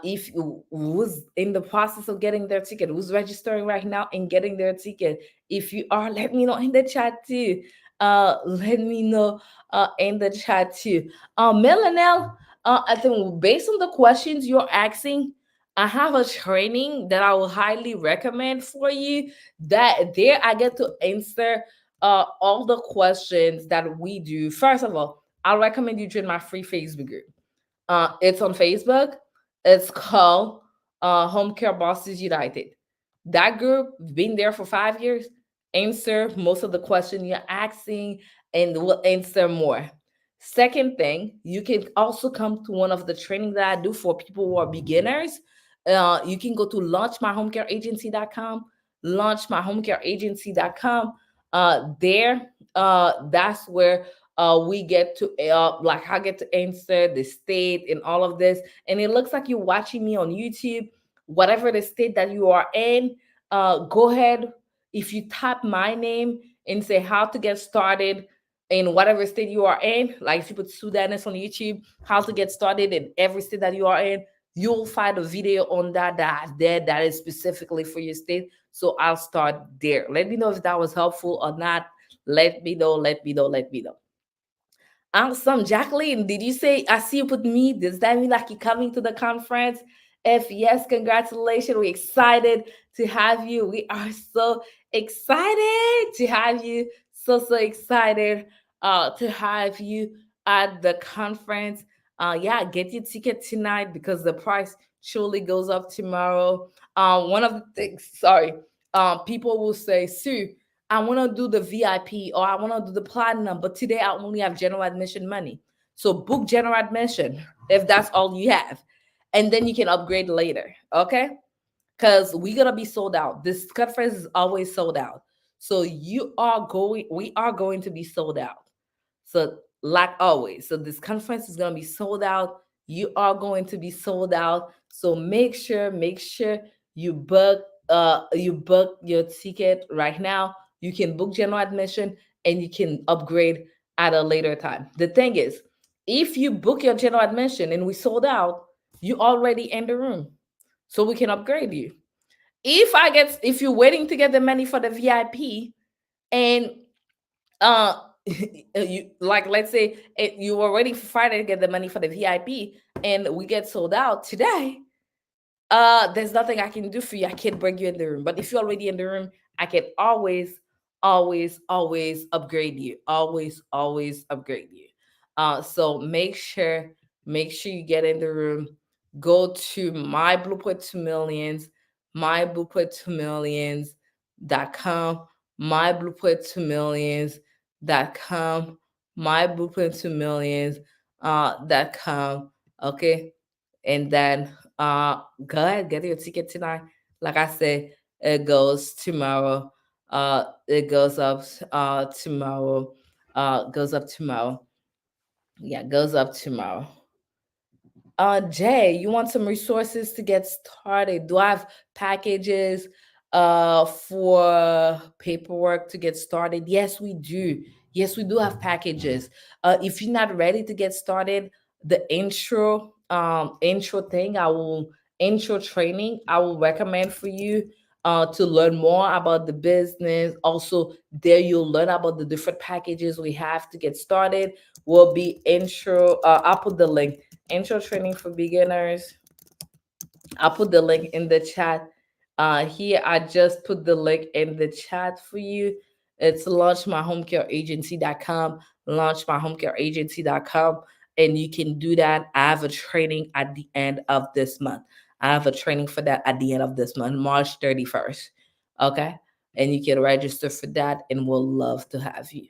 Speaker 1: If who's in the process of getting their ticket, who's registering right now and getting their ticket. If you are, let me know in the chat too. Let me know in the chat too. Melanel, I think based on the questions you're asking, I have a training that I will highly recommend for you. That there I get to answer all the questions that we do. First of all, I recommend you join my free Facebook group. It's on Facebook. It's called Home Care Bosses United. That group, been there for 5 years, answer most of the questions you're asking and will answer more. Second thing, you can also come to one of the training that I do for people who are beginners. You can go to launchmyhomecareagency.com, launchmyhomecareagency.com. That's where we get to like I get to answer the state and all of this. And it looks like you're watching me on YouTube. Whatever the state that you are in, go ahead. If you type my name and say how to get started in whatever state you are in, like if you put Sudanese on YouTube, how to get started in every state that you are in, you'll find a video on that is specifically for your state. So I'll start there. Let me know if that was helpful or not. Let me know. Awesome. Jacqueline, did you say, I see you put me? Does that mean like you're coming to the conference? If yes, congratulations. We're excited to have you. We are so excited to have you. So excited to have you at the conference. Yeah, get your ticket tonight because the price surely goes up tomorrow. One of the things, people will say, Sue, I want to do the VIP or I want to do the platinum, but today I only have general admission money. So book general admission if that's all you have. And then you can upgrade later, okay? Because we're going to be sold out. This conference is always sold out. So we are going to be sold out. So like always. So this conference is going to be sold out. You are going to be sold out. So make sure you book your ticket right now. You can book general admission and you can upgrade at a later time. The thing is, if you book your general admission and we sold out, you already in the room. So we can upgrade you. If you're waiting to get the money for the VIP and you like, let's say you were waiting for Friday to get the money for the VIP and we get sold out today, there's nothing I can do for you. I can't bring you in the room. But if you're already in the room, I can always upgrade you. Always upgrade you. So make sure you get in the room. Go to My Blueprint to Millions, myblueprint2millions.com, myblueprint2millions.com, myblueprint2millions.com. Okay. And then go ahead, get your ticket tonight. Like I said, it goes tomorrow. It goes up tomorrow. Goes up tomorrow. Yeah, goes up tomorrow. Jay, you want some resources to get started? Do I have packages for paperwork to get started? Yes, we do. Yes, we do have packages. If you're not ready to get started, the intro training, I will recommend for you to learn more about the business. Also, there you'll learn about the different packages we have to get started. Will be intro. I'll put the link. Intro training for beginners. I'll put the link in the chat. Here, I just put the link in the chat for you. It's launchmyhomecareagency.com, launchmyhomecareagency.com, and you can do that. I have a training at the end of this month. I have a training for that at the end of this month, March 31st. Okay? And you can register for that, and we'll love to have you.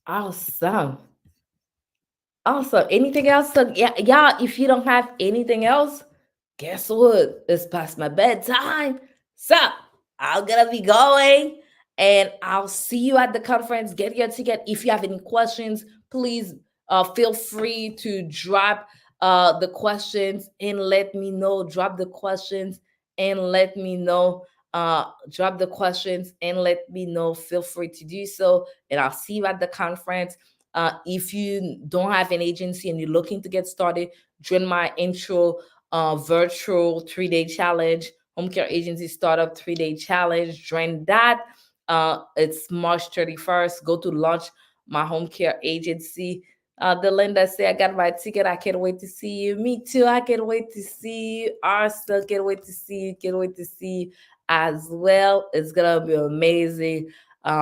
Speaker 1: Awesome. Anything else? So y'all, if you don't have anything else, guess what? It's past my bedtime. So I'm gonna be going, and I'll see you at the conference. Get your ticket. If you have any questions, please feel free to drop the questions and let me know. Drop the questions and let me know. Drop the questions and let me know. Feel free to do so, and I'll see you at the conference. If you don't have an agency and you're looking to get started, join my intro virtual 3-day challenge, Home Care Agency Startup 3-day challenge. Join that. It's March 31st. Go to Launch My Home Care Agency. The Linda say, I got my ticket. I can't wait to see you. Me too. I can't wait to see you. Arsa, can't wait to see you. Can't wait to see you as well. It's gonna be amazing.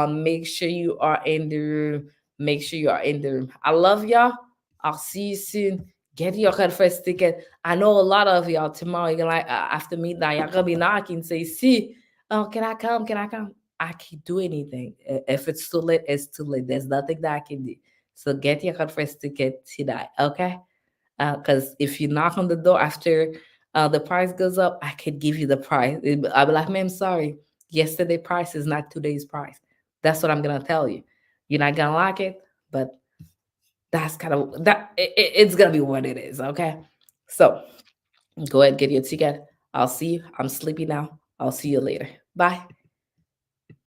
Speaker 1: Make sure you are in the room. Make sure you are in the room. I love y'all. I'll see you soon. Get your conference ticket. I know a lot of y'all tomorrow, you're like, after midnight, y'all gonna be knocking, say, see, oh, can I come? Can I come? I can't do anything. If it's too late, it's too late. There's nothing that I can do. So get your conference ticket tonight, okay? Because if you knock on the door after the price goes up, I could give you the price. I'll be like, ma'am, sorry. Yesterday price is not today's price. That's what I'm gonna tell you. You're not gonna like it, but that's kind of that. It's gonna be what it is, okay? So go ahead, get your ticket. I'll see you. I'm sleepy now. I'll see you later. Bye.